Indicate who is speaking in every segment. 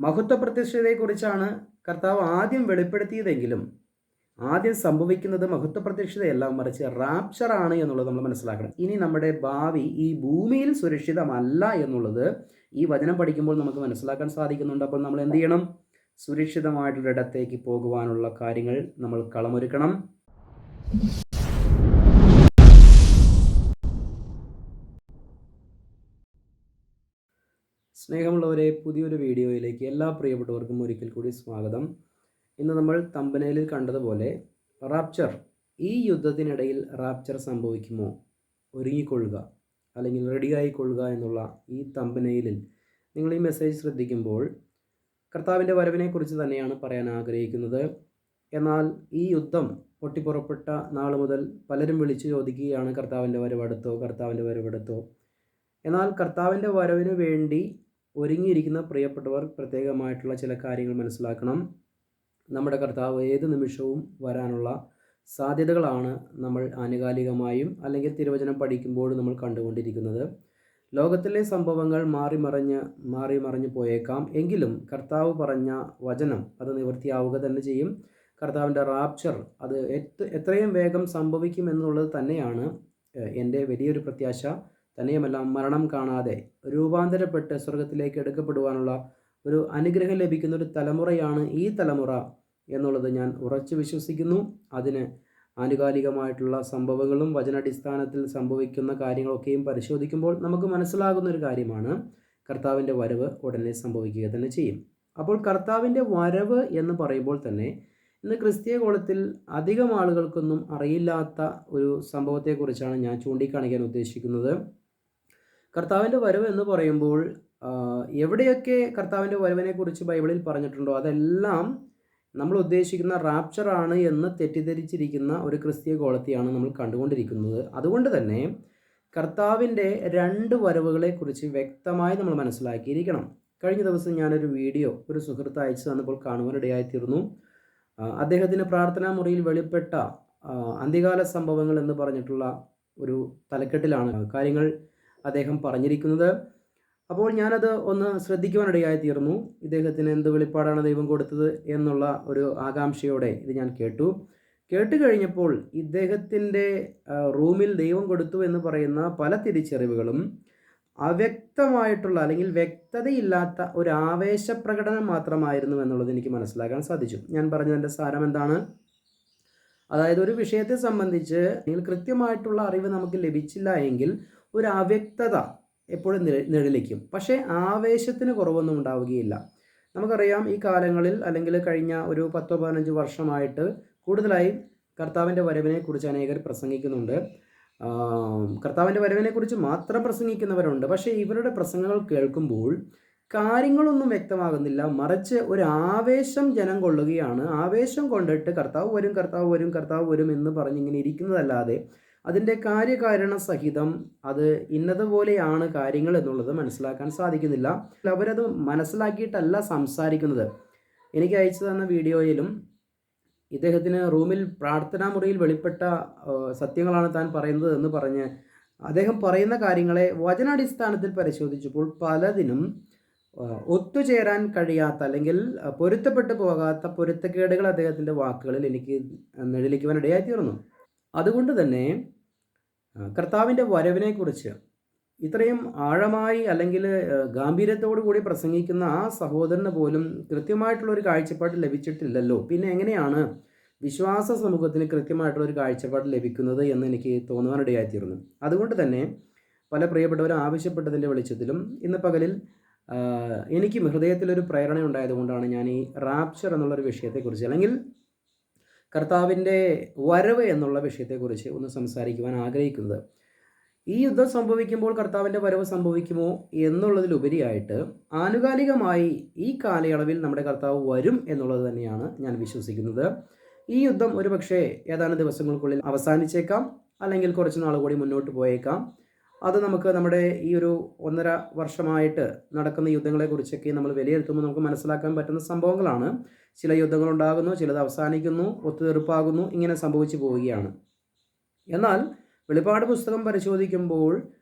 Speaker 1: മഹത്വ പ്രത്യക്ഷതയെക്കുറിച്ചാണ് കർത്താവ് ആദ്യം വെളിപ്പെടുത്തിയതെങ്കിലും ആദ്യം സംഭവിക്കുന്നത് മഹത്വ പ്രത്യക്ഷതയല്ല, മറിച്ച് റാപ്ചർ ആണ് എന്നുള്ളത് നമ്മൾ മനസ്സിലാക്കണം. ഇനി നമ്മുടെ ഭാവി ഈ ഭൂമിയിൽ സുരക്ഷിതമല്ല എന്നുള്ളത് ഈ വചനം പഠിക്കുമ്പോൾ നമുക്ക് മനസ്സിലാക്കാൻ സാധിക്കുന്നുണ്ട്. അപ്പോൾ നമ്മൾ എന്ത് ചെയ്യണം? സുരക്ഷിതമായിട്ടുള്ളിടത്തേക്ക് പോകുവാനുള്ള കാര്യങ്ങൾ നമ്മൾ കളമൊരുക്കണം. സ്നേഹമുള്ളവരെ, പുതിയൊരു വീഡിയോയിലേക്ക് എല്ലാ പ്രിയപ്പെട്ടവർക്കും ഒരിക്കൽ കൂടി സ്വാഗതം. ഇന്ന് നമ്മൾ തമ്പനയിലിൽ കണ്ടതുപോലെ റാപ്ചർ, ഈ യുദ്ധത്തിനിടയിൽ റാപ്ചർ സംഭവിക്കുമോ, ഒരുങ്ങിക്കൊള്ളുക അല്ലെങ്കിൽ റെഡിയായിക്കൊള്ളുക എന്നുള്ള ഈ തമ്പനയിലിൽ നിങ്ങൾ ഈ മെസ്സേജ് ശ്രദ്ധിക്കുമ്പോൾ കർത്താവിൻ്റെ വരവിനെക്കുറിച്ച് തന്നെയാണ് പറയാൻ ആഗ്രഹിക്കുന്നത്. എന്നാൽ ഈ യുദ്ധം പൊട്ടിപ്പുറപ്പെട്ട നാൾ മുതൽ പലരും വിളിച്ചു ചോദിക്കുകയാണ്, കർത്താവിൻ്റെ വരവെടുത്തോ, കർത്താവിൻ്റെ വരവെടുത്തോ. എന്നാൽ കർത്താവിൻ്റെ വരവിന് വേണ്ടി ഒരുങ്ങിയിരിക്കുന്ന പ്രിയപ്പെട്ടവർ പ്രത്യേകമായിട്ടുള്ള ചില കാര്യങ്ങൾ മനസ്സിലാക്കണം. നമ്മുടെ കർത്താവ് ഏത് നിമിഷവും വരാനുള്ള സാധ്യതകളാണ് നമ്മൾ ആനുകാലികമായും അല്ലെങ്കിൽ തിരുവചനം പഠിക്കുമ്പോൾ നമ്മൾ കണ്ടുകൊണ്ടിരിക്കുന്നത്. ലോകത്തിലെ സംഭവങ്ങൾ മാറി മറിഞ്ഞു പോയേക്കാം, എങ്കിലും കർത്താവ് പറഞ്ഞ വചനം അത് നിവൃത്തിയാവുക തന്നെ ചെയ്യും. കർത്താവിൻ്റെ റാപ്ചർ അത് എത്രയും വേഗം സംഭവിക്കും എന്നുള്ളത് തന്നെയാണ് എൻ്റെ വലിയൊരു പ്രത്യാശ. തന്നെയുമല്ല, മരണം കാണാതെ രൂപാന്തരപ്പെട്ട് സ്വർഗത്തിലേക്ക് എടുക്കപ്പെടുവാനുള്ള ഒരു അനുഗ്രഹം ലഭിക്കുന്ന ഒരു തലമുറയാണ് ഈ തലമുറ എന്നുള്ളത് ഞാൻ ഉറച്ചു വിശ്വസിക്കുന്നു. അതിന് ആനുകാലികമായിട്ടുള്ള സംഭവങ്ങളും വചനാടിസ്ഥാനത്തിൽ സംഭവിക്കുന്ന കാര്യങ്ങളൊക്കെയും പരിശോധിക്കുമ്പോൾ നമുക്ക് മനസ്സിലാകുന്ന ഒരു കാര്യമാണ്, കർത്താവിൻ്റെ വരവ് ഉടനെ സംഭവിക്കുക തന്നെ ചെയ്യും. അപ്പോൾ കർത്താവിൻ്റെ വരവ് എന്ന് പറയുമ്പോൾ തന്നെ ഇന്ന് ക്രിസ്തീയ കോളത്തിൽ അധികം ആളുകൾക്കൊന്നും അറിയില്ലാത്ത ഒരു സംഭവത്തെക്കുറിച്ചാണ് ഞാൻ ചൂണ്ടിക്കാണിക്കാൻ ഉദ്ദേശിക്കുന്നത്. കർത്താവിൻ്റെ വരവ് എന്ന് പറയുമ്പോൾ എവിടെയൊക്കെ കർത്താവിൻ്റെ വരവിനെക്കുറിച്ച് ബൈബിളിൽ പറഞ്ഞിട്ടുണ്ടോ അതെല്ലാം നമ്മൾ ഉദ്ദേശിക്കുന്ന റാപ്ചർ ആണ് എന്ന് തെറ്റിദ്ധരിച്ചിരിക്കുന്ന ഒരു ക്രിസ്തീയ കോളത്തെയാണ് നമ്മൾ കണ്ടുകൊണ്ടിരിക്കുന്നത്. അതുകൊണ്ട് തന്നെ കർത്താവിൻ്റെ 2 വരവുകളെക്കുറിച്ച് വ്യക്തമായി നമ്മൾ മനസ്സിലാക്കിയിരിക്കണം. കഴിഞ്ഞ ദിവസം ഞാനൊരു വീഡിയോ ഒരു സുഹൃത്ത് അയച്ചു തന്നപ്പോൾ കാണുവാനിടയായിത്തീർന്നു. അദ്ദേഹത്തിന് പ്രാർത്ഥനാ മുറിയിൽ വെളിപ്പെട്ട അന്ത്യകാല സംഭവങ്ങൾ എന്ന് പറഞ്ഞിട്ടുള്ള ഒരു തലക്കെട്ടിലാണ് കാര്യങ്ങൾ അദ്ദേഹം പറഞ്ഞിരിക്കുന്നത്. അപ്പോൾ ഞാനത് ഒന്ന് ശ്രദ്ധിക്കുവാനിടയായിത്തീർന്നു. ഇദ്ദേഹത്തിന് എന്ത് വെളിപ്പാടാണ് ദൈവം കൊടുത്തത് എന്നുള്ള ഒരു ആകാംക്ഷയോടെ ഇത് ഞാൻ കേട്ട് കഴിഞ്ഞപ്പോൾ ഇദ്ദേഹത്തിൻ്റെ റൂമിൽ ദൈവം കൊടുത്തു എന്ന് പറയുന്ന പല തിരിച്ചറിവുകളും അവ്യക്തമായിട്ടുള്ള അല്ലെങ്കിൽ വ്യക്തതയില്ലാത്ത ഒരു ആവേശപ്രകടനം മാത്രമായിരുന്നു എന്നുള്ളത് എനിക്ക് മനസ്സിലാക്കാൻ സാധിച്ചു. ഞാൻ പറഞ്ഞതിൻ്റെ സാരം എന്താണ്? അതായത് ഒരു വിഷയത്തെ സംബന്ധിച്ച് കൃത്യമായിട്ടുള്ള അറിവ് നമുക്ക് ലഭിച്ചില്ല എങ്കിൽ ഒരു അവ്യക്തത എപ്പോഴും നിഴലിക്കും. പക്ഷേ ആവേശത്തിന് കുറവൊന്നും ഉണ്ടാവുകയില്ല. നമുക്കറിയാം, ഈ കാലങ്ങളിൽ അല്ലെങ്കിൽ കഴിഞ്ഞ ഒരു 10-15 വർഷമായിട്ട് കൂടുതലായി കർത്താവിൻ്റെ വരവിനെക്കുറിച്ച് അനേകർ പ്രസംഗിക്കുന്നുണ്ട്. കർത്താവിൻ്റെ വരവിനെക്കുറിച്ച് മാത്രം പ്രസംഗിക്കുന്നവരുണ്ട്. പക്ഷേ ഇവരുടെ പ്രസംഗങ്ങൾ കേൾക്കുമ്പോൾ കാര്യങ്ങളൊന്നും വ്യക്തമാകുന്നില്ല, മറിച്ച് ഒരു ആവേശം ജനം കൊള്ളുകയാണ്. ആവേശം കൊണ്ടിട്ട് കർത്താവ് വരും എന്ന് പറഞ്ഞിങ്ങനെ ഇരിക്കുന്നതല്ലാതെ അതിൻ്റെ കാര്യകാരണ സഹിതം അത് ഇന്നതുപോലെയാണ് കാര്യങ്ങൾ എന്നുള്ളത് മനസ്സിലാക്കാൻ സാധിക്കുന്നില്ല. അവരത് മനസ്സിലാക്കിയിട്ടല്ല സംസാരിക്കുന്നത്. എനിക്ക് അയച്ചു തന്ന വീഡിയോയിലും ഇദ്ദേഹത്തിന് റൂമിൽ പ്രാർത്ഥനാ മുറിയിൽ വെളിപ്പെട്ട സത്യങ്ങളാണ് താൻ പറയുന്നത് എന്ന് പറഞ്ഞ് അദ്ദേഹം പറയുന്ന കാര്യങ്ങളെ വചനാടിസ്ഥാനത്തിൽ പരിശോധിച്ചപ്പോൾ പലതിനും ഒത്തുചേരാൻ കഴിയാത്ത അല്ലെങ്കിൽ പൊരുത്തപ്പെട്ടു പോകാത്ത പൊരുത്തക്കേടുകൾ അദ്ദേഹത്തിൻ്റെ വാക്കുകളിൽ എനിക്ക് നിഴലിക്കുവാനിടയായിത്തീർന്നു. അതുകൊണ്ട് തന്നെ കർത്താവിൻ്റെ വരവിനെക്കുറിച്ച് ഇത്രയും ആഴമായി അല്ലെങ്കിൽ ഗാംഭീര്യത്തോടു കൂടി പ്രസംഗിക്കുന്ന ആ സഹോദരന് പോലും കൃത്യമായിട്ടുള്ളൊരു കാഴ്ചപ്പാട് ലഭിച്ചിട്ടില്ലല്ലോ. പിന്നെ എങ്ങനെയാണ് വിശ്വാസ സമൂഹത്തിന് കൃത്യമായിട്ടുള്ളൊരു കാഴ്ചപ്പാട് ലഭിക്കുന്നത് എന്ന് എനിക്ക് തോന്നുവാനിടയായിത്തീർന്നു. അതുകൊണ്ട് തന്നെ പല പ്രിയപ്പെട്ടവരും ആവശ്യപ്പെട്ടതിൻ്റെ വെളിച്ചത്തിലും ഇന്ന് പകലിൽ എനിക്കും ഹൃദയത്തിലൊരു പ്രേരണ ഉണ്ടായതുകൊണ്ടാണ് ഞാൻ ഈ റാപ്ചർ എന്നുള്ളൊരു വിഷയത്തെക്കുറിച്ച് അല്ലെങ്കിൽ കർത്താവിൻ്റെ വരവ് എന്നുള്ള വിഷയത്തെക്കുറിച്ച് ഒന്ന് സംസാരിക്കുവാൻ ആഗ്രഹിക്കുന്നത്. ഈ യുദ്ധം സംഭവിക്കുമ്പോൾ കർത്താവിൻ്റെ വരവ് സംഭവിക്കുമോ എന്നുള്ളതിലുപരിയായിട്ട് ആനുകാലികമായി ഈ കാലയളവിൽ നമ്മുടെ കർത്താവ് വരും എന്നുള്ളത് തന്നെയാണ് ഞാൻ വിശ്വസിക്കുന്നത്. ഈ യുദ്ധം ഒരുപക്ഷെ ഏതാനും ദിവസങ്ങൾക്കുള്ളിൽ അവസാനിച്ചേക്കാം, അല്ലെങ്കിൽ കുറച്ച് നാൾ കൂടി മുന്നോട്ട് പോയേക്കാം. അത് നമുക്ക് നമ്മുടെ ഈ ഒരു 1.5 വർഷമായിട്ട് നടക്കുന്ന യുദ്ധങ്ങളെക്കുറിച്ചൊക്കെ നമ്മൾ വിലയിരുത്തുമ്പോൾ നമുക്ക് മനസ്സിലാക്കാൻ പറ്റുന്ന സംഭവങ്ങളാണ്. ചില യുദ്ധങ്ങൾ ഉണ്ടാകുന്നു, ചിലത് അവസാനിക്കുന്നു, ഒത്തുതീർപ്പാകുന്നു, ഇങ്ങനെ സംഭവിച്ചു പോവുകയാണ്. എന്നാൽ വെളിപ്പാട് പുസ്തകം പരിശോധിക്കുമ്പോൾ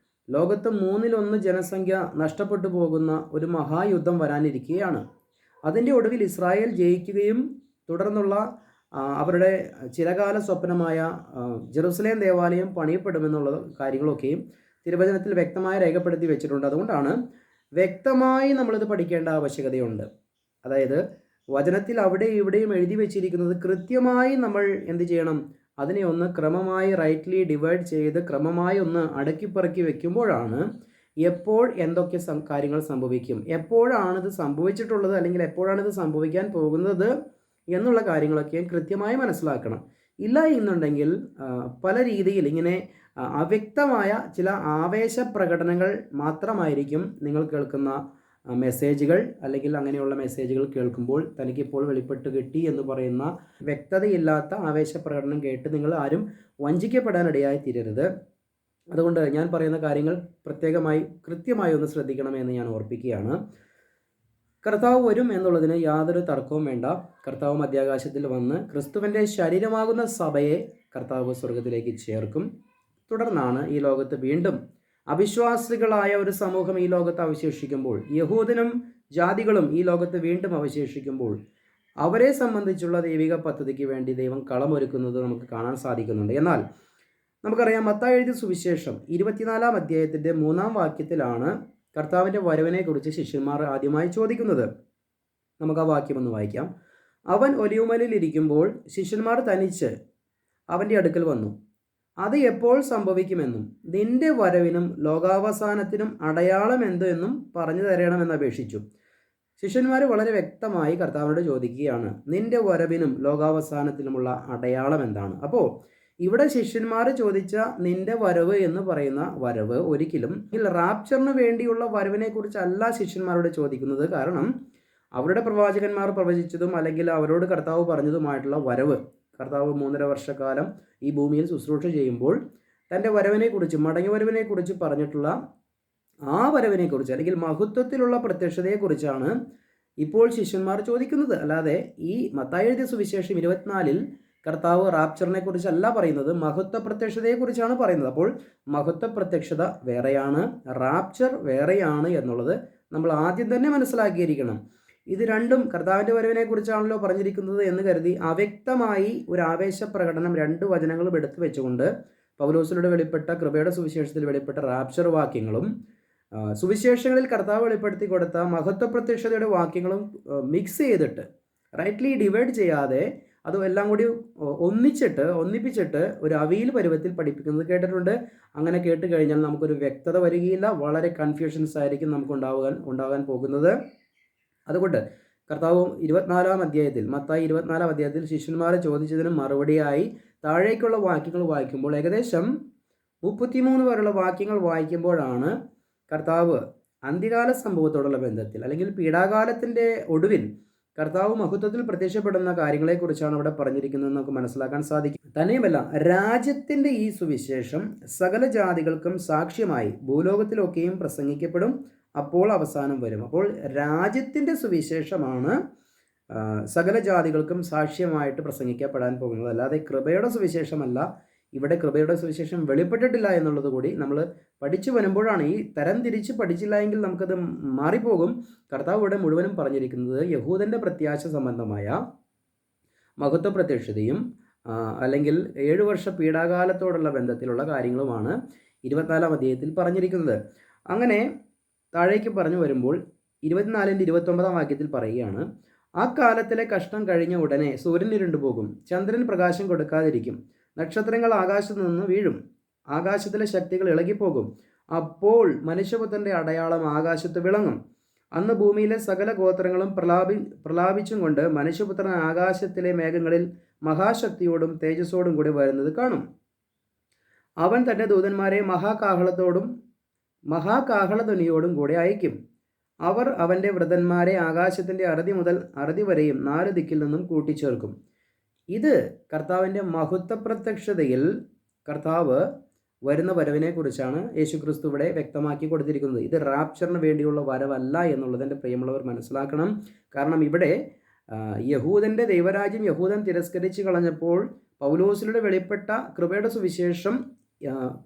Speaker 1: ലോകത്ത് 1/3 ജനസംഖ്യ നഷ്ടപ്പെട്ടു പോകുന്ന ഒരു മഹായുദ്ധം വരാനിരിക്കുകയാണ്. അതിൻ്റെ ഒടുവിൽ ഇസ്രായേൽ ജയിക്കുകയും തുടർന്നുള്ള അവരുടെ ചിരകാല സ്വപ്നമായ ജെറുസലേം ദേവാലയം പണിയപ്പെടുമെന്നുള്ള കാര്യങ്ങളൊക്കെയും തിരുവചനത്തിൽ വ്യക്തമായി രേഖപ്പെടുത്തി വെച്ചിട്ടുണ്ട്. അതുകൊണ്ടാണ് വ്യക്തമായി നമ്മളിത് പഠിക്കേണ്ട ആവശ്യകതയുണ്ട്. അതായത് വചനത്തിൽ അവിടെ ഇവിടെയും എഴുതി വെച്ചിരിക്കുന്നത് കൃത്യമായി നമ്മൾ എന്ത് ചെയ്യണം, അതിനെ ഒന്ന് ക്രമമായി റൈറ്റ്ലി ഡിവൈഡ് ചെയ്ത് ക്രമമായി ഒന്ന് അടുക്കിപ്പറക്കി വെക്കുമ്പോഴാണ് എപ്പോൾ എന്തൊക്കെ കാര്യങ്ങൾ സംഭവിക്കും, എപ്പോഴാണിത് സംഭവിച്ചിട്ടുള്ളത്, അല്ലെങ്കിൽ എപ്പോഴാണിത് സംഭവിക്കാൻ പോകുന്നത് എന്നുള്ള കാര്യങ്ങളൊക്കെ കൃത്യമായി മനസ്സിലാക്കണം. ഇല്ല എന്നുണ്ടെങ്കിൽ പല രീതിയിൽ ഇങ്ങനെ അവ്യക്തമായ ചില ആവേശ പ്രകടനങ്ങൾ മാത്രമായിരിക്കും നിങ്ങൾ കേൾക്കുന്ന മെസ്സേജുകൾ, അല്ലെങ്കിൽ അങ്ങനെയുള്ള മെസ്സേജുകൾ കേൾക്കുമ്പോൾ തനിക്കിപ്പോൾ വെളിപ്പെട്ട് കിട്ടി എന്ന് പറയുന്ന വ്യക്തതയില്ലാത്ത ആവേശ പ്രകടനം കേട്ട് നിങ്ങൾ ആരും വഞ്ചിക്കപ്പെടാനിടയായി തീരരുത്. അതുകൊണ്ട് ഞാൻ പറയുന്ന കാര്യങ്ങൾ പ്രത്യേകമായി കൃത്യമായി ഒന്ന് ശ്രദ്ധിക്കണമെന്ന് ഞാൻ ഓർപ്പിക്കുകയാണ്. കർത്താവ് വരും എന്നുള്ളതിന് യാതൊരു തർക്കവും വേണ്ട. കർത്താവ് മധ്യാകാശത്തിൽ വന്ന് ക്രിസ്തുവിൻ്റെ ശരീരമാകുന്ന സഭയെ കർത്താവ് സ്വർഗത്തിലേക്ക് ചേർക്കും. തുടർന്നാണ് ഈ ലോകത്ത് വീണ്ടും അവിശ്വാസികളായ ഒരു സമൂഹം ഈ ലോകത്ത് അവശേഷിക്കുമ്പോൾ, യഹൂദനും ജാതികളും ഈ ലോകത്ത് വീണ്ടും അവശേഷിക്കുമ്പോൾ അവരെ സംബന്ധിച്ചുള്ള ദൈവിക പദ്ധതിക്ക് വേണ്ടി ദൈവം കളമൊരുക്കുന്നത് നമുക്ക് കാണാൻ സാധിക്കുന്നുണ്ട്. എന്നാൽ നമുക്കറിയാം, മത്തായി എഴുതിയ സുവിശേഷം 24-ാം അധ്യായത്തിൻ്റെ 3-ാം വാക്യത്തിലാണ് കർത്താവിൻ്റെ വരവിനെക്കുറിച്ച് ശിഷ്യന്മാർ ആദ്യമായി ചോദിക്കുന്നത്. നമുക്ക് ആ വാക്യം ഒന്ന് വായിക്കാം. അവൻ ഒലിവുമലയിൽ ഇരിക്കുമ്പോൾ ശിഷ്യന്മാർ തനിച്ച് അവൻ്റെ അടുക്കൽ വന്നു. അത് എപ്പോൾ സംഭവിക്കുമെന്നും നിന്റെ വരവിനും ലോകാവസാനത്തിനും അടയാളം എന്തെന്നും പറഞ്ഞു തരണമെന്ന് അപേക്ഷിച്ചു. ശിഷ്യന്മാർ വളരെ വ്യക്തമായി കർത്താവിനോട് ചോദിക്കുകയാണ്, നിന്റെ വരവിനും ലോകാവസാനത്തിനുമുള്ള അടയാളം എന്താണ്? അപ്പോൾ ഇവിടെ ശിഷ്യന്മാർ ചോദിച്ച നിന്റെ വരവ് എന്ന് പറയുന്ന വരവ് ഒരിക്കലും റാപ്ചറിന് വേണ്ടിയുള്ള വരവിനെ കുറിച്ചല്ല ശിഷ്യന്മാരോട് ചോദിക്കുന്നത്. കാരണം അവരുടെ പ്രവാചകന്മാർ പ്രവചിച്ചതും അല്ലെങ്കിൽ അവരോട് കർത്താവ് പറഞ്ഞതുമായിട്ടുള്ള വരവ്, കർത്താവ് 3.5 വർഷക്കാലം ഈ ഭൂമിയിൽ ശുശ്രൂഷ ചെയ്യുമ്പോൾ തൻ്റെ വരവിനെക്കുറിച്ച്, മടങ്ങി വരവിനെക്കുറിച്ച് പറഞ്ഞിട്ടുള്ള ആ വരവിനെക്കുറിച്ച് അല്ലെങ്കിൽ മഹത്വത്തിലുള്ള പ്രത്യക്ഷതയെക്കുറിച്ചാണ് ഇപ്പോൾ ശിഷ്യന്മാർ ചോദിക്കുന്നത്. അല്ലാതെ ഈ മത്തായി എഴുതിയ സുവിശേഷം 24-ൽ കർത്താവ് റാപ്ചറിനെ കുറിച്ചല്ല പറയുന്നത്, മഹത്വ പ്രത്യക്ഷതയെക്കുറിച്ചാണ് പറയുന്നത്. അപ്പോൾ മഹത്വ പ്രത്യക്ഷത വേറെയാണ്, റാപ്ചർ വേറെയാണ് എന്നുള്ളത് നമ്മൾ ആദ്യം തന്നെ മനസ്സിലാക്കിയിരിക്കണം. ഇത് രണ്ടും കർത്താവിൻ്റെ വരവിനെ കുറിച്ചാണല്ലോ പറഞ്ഞിരിക്കുന്നത് എന്ന് കരുതി അവ്യക്തമായി ഒരു ആവേശ പ്രകടനം 2 വചനങ്ങളും എടുത്തു വെച്ചുകൊണ്ട് പൗലോസിലൂടെ വെളിപ്പെട്ട കൃപയുടെ സുവിശേഷത്തിൽ വെളിപ്പെട്ട റാപ്ചർ വാക്യങ്ങളും സുവിശേഷങ്ങളിൽ കർത്താവ് വെളിപ്പെടുത്തി കൊടുത്ത മഹത്വ പ്രത്യക്ഷതയുടെ വാക്യങ്ങളും മിക്സ് ചെയ്തിട്ട് റൈറ്റ്ലി ഡിവൈഡ് ചെയ്യാതെ അത് എല്ലാം കൂടി ഒന്നിപ്പിച്ചിട്ട് ഒരു അവിയൽ പരുവത്തിൽ പഠിപ്പിക്കുന്നത് കേട്ടിട്ടുണ്ട്. അങ്ങനെ കേട്ട് കഴിഞ്ഞാൽ നമുക്കൊരു വ്യക്തത വരികയില്ല, വളരെ കൺഫ്യൂഷൻസ് ആയിരിക്കും നമുക്ക് ഉണ്ടാകാൻ പോകുന്നത്. അതുകൊണ്ട് കർത്താവ് 24-ാം അധ്യായത്തിൽ, മത്തായി 24-ാം അധ്യായത്തിൽ ശിഷ്യന്മാരെ ചോദിച്ചതിന് മറുപടിയായി താഴേക്കുള്ള വാക്യങ്ങൾ വായിക്കുമ്പോൾ ഏകദേശം 33 വരെയുള്ള വാക്യങ്ങൾ വായിക്കുമ്പോഴാണ് കർത്താവ് അന്ത്യകാല സംഭവത്തോടുള്ള ബന്ധത്തിൽ അല്ലെങ്കിൽ പീഡാകാലത്തിൻ്റെ ഒടുവിൽ കർത്താവ് മഹത്വത്തിൽ പ്രത്യക്ഷപ്പെടുന്ന കാര്യങ്ങളെക്കുറിച്ചാണ് അവിടെ പറഞ്ഞിരിക്കുന്നത് നമുക്ക് മനസ്സിലാക്കാൻ സാധിക്കും. തന്നെയുമല്ല, രാജ്യത്തിൻ്റെ ഈ സുവിശേഷം സകല ജാതികൾക്കും സാക്ഷ്യമായി ഭൂലോകത്തിലൊക്കെയും പ്രസംഗിക്കപ്പെടും, അപ്പോൾ അവസാനം വരും. അപ്പോൾ രാജ്യത്തിൻ്റെ സുവിശേഷമാണ് സകല ജാതികൾക്കും സാക്ഷ്യമായിട്ട് പ്രസംഗിക്കപ്പെടാൻ പോകുന്നത്, അല്ലാതെ കൃപയുടെ സുവിശേഷമല്ല. ഇവിടെ കൃപയുടെ സുവിശേഷം വെളിപ്പെട്ടിട്ടില്ല എന്നുള്ളത് കൂടി നമ്മൾ പഠിച്ചു വരുമ്പോഴാണ്, ഈ തരം തിരിച്ച് പഠിച്ചില്ല എങ്കിൽ നമുക്കത് മാറിപ്പോകും. കർത്താവ് ഇവിടെ മുഴുവനും പറഞ്ഞിരിക്കുന്നത് യഹൂദൻ്റെ പ്രത്യാശ സംബന്ധമായ മഹത്വ പ്രത്യക്ഷതയും അല്ലെങ്കിൽ 7 വർഷ പീഡാകാലത്തോടുള്ള ബന്ധത്തിലുള്ള കാര്യങ്ങളുമാണ് 24-ാം അധ്യായത്തിൽ പറഞ്ഞിരിക്കുന്നത്. അങ്ങനെ താഴേക്ക് പറഞ്ഞു വരുമ്പോൾ 24-ന്റെ 29-ാം വാക്യത്തിൽ പറയുകയാണ്, ആ കാലത്തിലെ കഷ്ടം കഴിഞ്ഞ ഉടനെ സൂര്യൻ ഇരുണ്ടുപോകും, ചന്ദ്രൻ പ്രകാശം കൊടുക്കാതിരിക്കും, നക്ഷത്രങ്ങൾ ആകാശത്ത് നിന്ന് വീഴും, ആകാശത്തിലെ ശക്തികൾ ഇളകിപ്പോകും. അപ്പോൾ മനുഷ്യപുത്രൻ്റെ അടയാളം ആകാശത്ത് വിളങ്ങും. അന്ന് ഭൂമിയിലെ സകല ഗോത്രങ്ങളും പ്രലാപിച്ചും കൊണ്ട് മനുഷ്യപുത്രൻ ആകാശത്തിലെ മേഘങ്ങളിൽ മഹാശക്തിയോടും തേജസ്സോടും കൂടി വരുന്നത് കാണും. അവൻ തൻ്റെ ദൂതന്മാരെ മഹാകാഹളധ്വനിയോടും കൂടി അയക്കും. അവർ അവൻ്റെ വൃതന്മാരെ ആകാശത്തിൻ്റെ അറുതി മുതൽ അറുതി വരെയും 4 ദിക്കിൽ നിന്നും കൂട്ടിച്ചേർക്കും. ഇത് കർത്താവിൻ്റെ മഹത്വ പ്രത്യക്ഷതയിൽ കർത്താവ് വരുന്ന വരവിനെക്കുറിച്ചാണ് യേശുക്രിസ്തു ഇവിടെ വ്യക്തമാക്കി കൊടുത്തിരിക്കുന്നത്. ഇത് റാപ്ചറിന് വേണ്ടിയുള്ള വരവല്ല എന്നുള്ളത് എൻ്റെ പ്രിയമുള്ളവർ മനസ്സിലാക്കണം. കാരണം ഇവിടെ യഹൂദൻ്റെ ദൈവരാജ്യം യഹൂദൻ തിരസ്കരിച്ച് കളഞ്ഞപ്പോൾ പൗലോസിലൂടെ വെളിപ്പെട്ട കൃപയുടെ സുവിശേഷം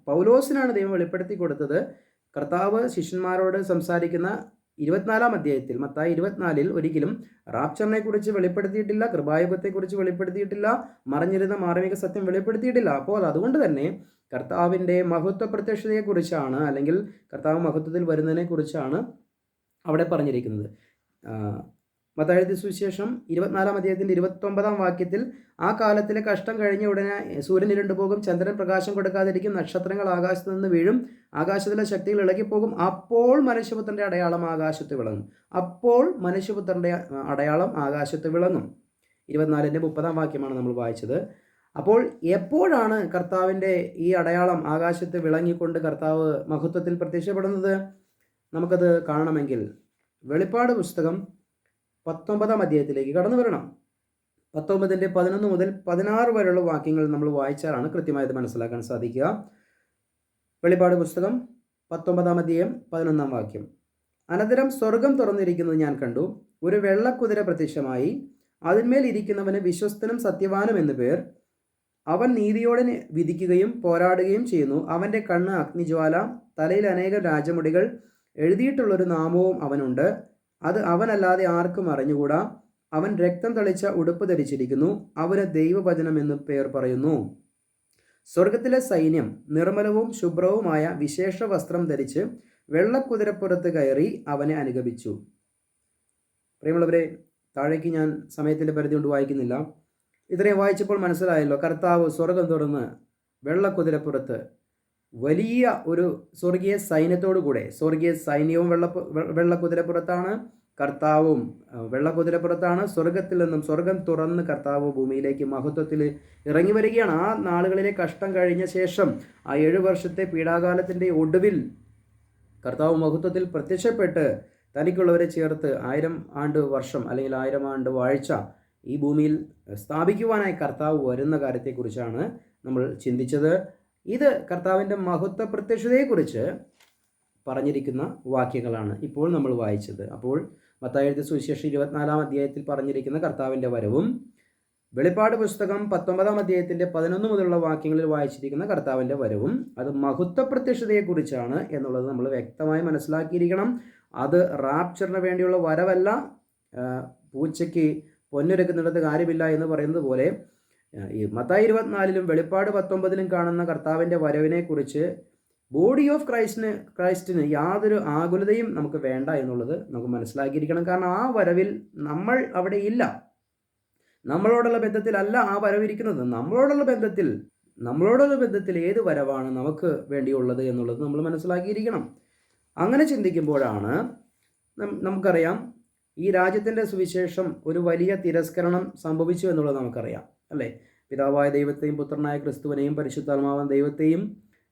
Speaker 1: പൗലോസിനാണ് ദൈവം വെളിപ്പെടുത്തി കൊടുത്തത്. കർത്താവ് ശിഷ്യന്മാരോട് സംസാരിക്കുന്ന 24-ാം അധ്യായത്തിൽ മത്തായി 24-ൽ ഒരിക്കലും റാപ്ചറിനെ കുറിച്ച് വെളിപ്പെടുത്തിയിട്ടില്ല, കൃപായുഗത്തെക്കുറിച്ച് വെളിപ്പെടുത്തിയിട്ടില്ല, മറഞ്ഞിരുന്ന മാർമിക സത്യം വെളിപ്പെടുത്തിയിട്ടില്ല. അപ്പോൾ അതുകൊണ്ട് തന്നെ കർത്താവിൻ്റെ മഹത്വ പ്രത്യക്ഷതയെക്കുറിച്ചാണ്, അല്ലെങ്കിൽ കർത്താവ് മഹത്വത്തിൽ വരുന്നതിനെക്കുറിച്ചാണ് അവിടെ പറഞ്ഞിരിക്കുന്നത്. മത്തായി എഴുതിയ സുവിശേഷം 24-ാം അധ്യായത്തിൻ്റെ 29-ാം വാക്യത്തിൽ, ആ കാലത്തിലെ കഷ്ടം കഴിഞ്ഞ ഉടനെ സൂര്യൻ ഇരുണ്ടുപോകും, ചന്ദ്രൻ പ്രകാശം കൊടുക്കാതിരിക്കും, നക്ഷത്രങ്ങൾ ആകാശത്ത് നിന്ന് വീഴും, ആകാശത്തിലെ ശക്തികൾ ഇളകിപ്പോകും, അപ്പോൾ മനുഷ്യപുത്രൻ്റെ അടയാളം ആകാശത്ത് വിളങ്ങും. അപ്പോൾ മനുഷ്യപുത്രൻ്റെ അടയാളം ആകാശത്ത് വിളങ്ങും. 24-ന്റെ 30-ാം വാക്യമാണ് നമ്മൾ വായിച്ചത്. അപ്പോൾ എപ്പോഴാണ് കർത്താവിൻ്റെ ഈ അടയാളം ആകാശത്ത് വിളങ്ങിക്കൊണ്ട് കർത്താവ് മഹത്വത്തിൽ പ്രത്യക്ഷപ്പെടുന്നത്? നമുക്കത് കാണണമെങ്കിൽ വെളിപ്പാട് പുസ്തകം 19-ാം അധ്യായത്തിലേക്ക് കടന്നു വരണം. 19-ന്റെ 11 മുതൽ 16 വരെയുള്ള വാക്യങ്ങൾ നമ്മൾ വായിച്ചാലാണ് കൃത്യമായത് മനസ്സിലാക്കാൻ സാധിക്കുക. വെളിപ്പാട് പുസ്തകം 19-ാം അധ്യായം 11-ാം വാക്യം. അനന്തരം സ്വർഗം തുറന്നിരിക്കുന്നത് ഞാൻ കണ്ടു. ഒരു വെള്ളക്കുതിര പ്രത്യക്ഷമായി. അതിന്മേൽ ഇരിക്കുന്നവന് വിശ്വസ്തനും സത്യവാനും എന്നു പേർ. അവൻ നീതിയോടെ വിധിക്കുകയും പോരാടുകയും ചെയ്യുന്നു. അവൻ്റെ കണ്ണ് അഗ്നിജ്വാല, തലയിൽ അനേകം രാജമുടികൾ, എഴുതിയിട്ടുള്ളൊരു നാമവും അവനുണ്ട്. അത് അവനല്ലാതെ ആർക്കും അറിഞ്ഞുകൂടാ. അവൻ രക്തം തളിച്ച ഉടുപ്പ് ധരിച്ചിരിക്കുന്നു. അവന് ദൈവവചനം എന്ന് പേർ പറയുന്നു. സ്വർഗത്തിലെ സൈന്യം നിർമ്മലവും ശുഭ്രവുമായ വിശേഷ വസ്ത്രം ധരിച്ച് വെള്ളക്കുതിരപ്പുറത്ത് കയറി അവനെ അനുഗമിച്ചു. പ്രിയമുള്ളവരെ, താഴേക്ക് ഞാൻ സമയത്തിൻ്റെ പരിധി കൊണ്ട് വായിക്കുന്നില്ല. ഇത്രയും വായിച്ചപ്പോൾ മനസ്സിലായല്ലോ, കർത്താവ് സ്വർഗം തുറന്ന് വെള്ളക്കുതിരപ്പുറത്ത് വലിയ ഒരു സ്വർഗീയ സൈന്യത്തോടു കൂടെ, സ്വർഗീയ സൈന്യവും വെള്ളക്കുതിരപ്പുറത്താണ്, കർത്താവും വെള്ളക്കുതിരപ്പുറത്താണ്. സ്വർഗത്തിൽ നിന്നും സ്വർഗം തുറന്ന് കർത്താവ് ഭൂമിയിലേക്ക് മഹത്വത്തിൽ ഇറങ്ങി വരികയാണ്. ആ നാളുകളിലെ കഷ്ടം കഴിഞ്ഞ ശേഷം, ആ 7 വർഷത്തെ പീഡാകാലത്തിൻ്റെ ഒടുവിൽ കർത്താവ് മഹത്വത്തിൽ പ്രത്യക്ഷപ്പെട്ട് തനിക്കുള്ളവരെ ചേർത്ത് 1000 ആണ്ട് വർഷം അല്ലെങ്കിൽ 1000 ആണ്ട് വാഴ്ച ഈ ഭൂമിയിൽ സ്ഥാപിക്കുവാനായി കർത്താവ് വരുന്ന കാര്യത്തെക്കുറിച്ചാണ് നമ്മൾ ചിന്തിച്ചത്. ഇത് കർത്താവിൻ്റെ മഹത്വ പ്രത്യക്ഷതയെക്കുറിച്ച് പറഞ്ഞിരിക്കുന്ന വാക്യങ്ങളാണ് ഇപ്പോൾ നമ്മൾ വായിച്ചത്. അപ്പോൾ മത്തായി എഴുതിയ സുവിശേഷം 24-ാം അധ്യായത്തിൽ പറഞ്ഞിരിക്കുന്ന കർത്താവിൻ്റെ വരവും, വെളിപ്പാട് പുസ്തകം 19-ാം അധ്യായത്തിൻ്റെ 11 മുതലുള്ള വാക്യങ്ങളിൽ വായിച്ചിരിക്കുന്ന കർത്താവിൻ്റെ വരവും അത് മഹത്വ പ്രത്യക്ഷതയെക്കുറിച്ചാണ് എന്നുള്ളത് നമ്മൾ വ്യക്തമായി മനസ്സിലാക്കിയിരിക്കണം. അത് റാപ്ചറിന് വേണ്ടിയുള്ള വരവല്ല. പൂച്ചയ്ക്ക് പൊന്നൊരുക്കുന്നിടത്ത് കാര്യമില്ല എന്ന് പറയുന്നത് പോലെ ഈ മത്തായി 24-ലും വെളിപ്പാട് 19-ലും കാണുന്ന കർത്താവിൻ്റെ വരവിനെക്കുറിച്ച് ബോഡി ഓഫ് ക്രൈസ്റ്റിന് യാതൊരു ആകുലതയും നമുക്ക് വേണ്ട എന്നുള്ളത് നമുക്ക് മനസ്സിലാക്കിയിരിക്കണം. കാരണം ആ വരവിൽ നമ്മൾ അവിടെ ഇല്ല. നമ്മളോടുള്ള ബന്ധത്തിലല്ല ആ വരവിരിക്കുന്നത്. നമ്മളോടുള്ള ബന്ധത്തിൽ ഏത് വരവാണ് നമുക്ക് വേണ്ടിയുള്ളത് എന്നുള്ളത് നമ്മൾ മനസ്സിലാക്കിയിരിക്കണം. അങ്ങനെ ചിന്തിക്കുമ്പോഴാണ് നമുക്കറിയാം, ഈ രാജ്യത്തിൻ്റെ സുവിശേഷം ഒരു വലിയ തിരസ്കരണം സംഭവിച്ചു എന്നുള്ളത് നമുക്കറിയാം, അല്ലേ? പിതാവായ ദൈവത്തെയും പുത്രനായ ക്രിസ്തുവിനെയും പരിശുദ്ധാത്മാവായ ദൈവത്തെയും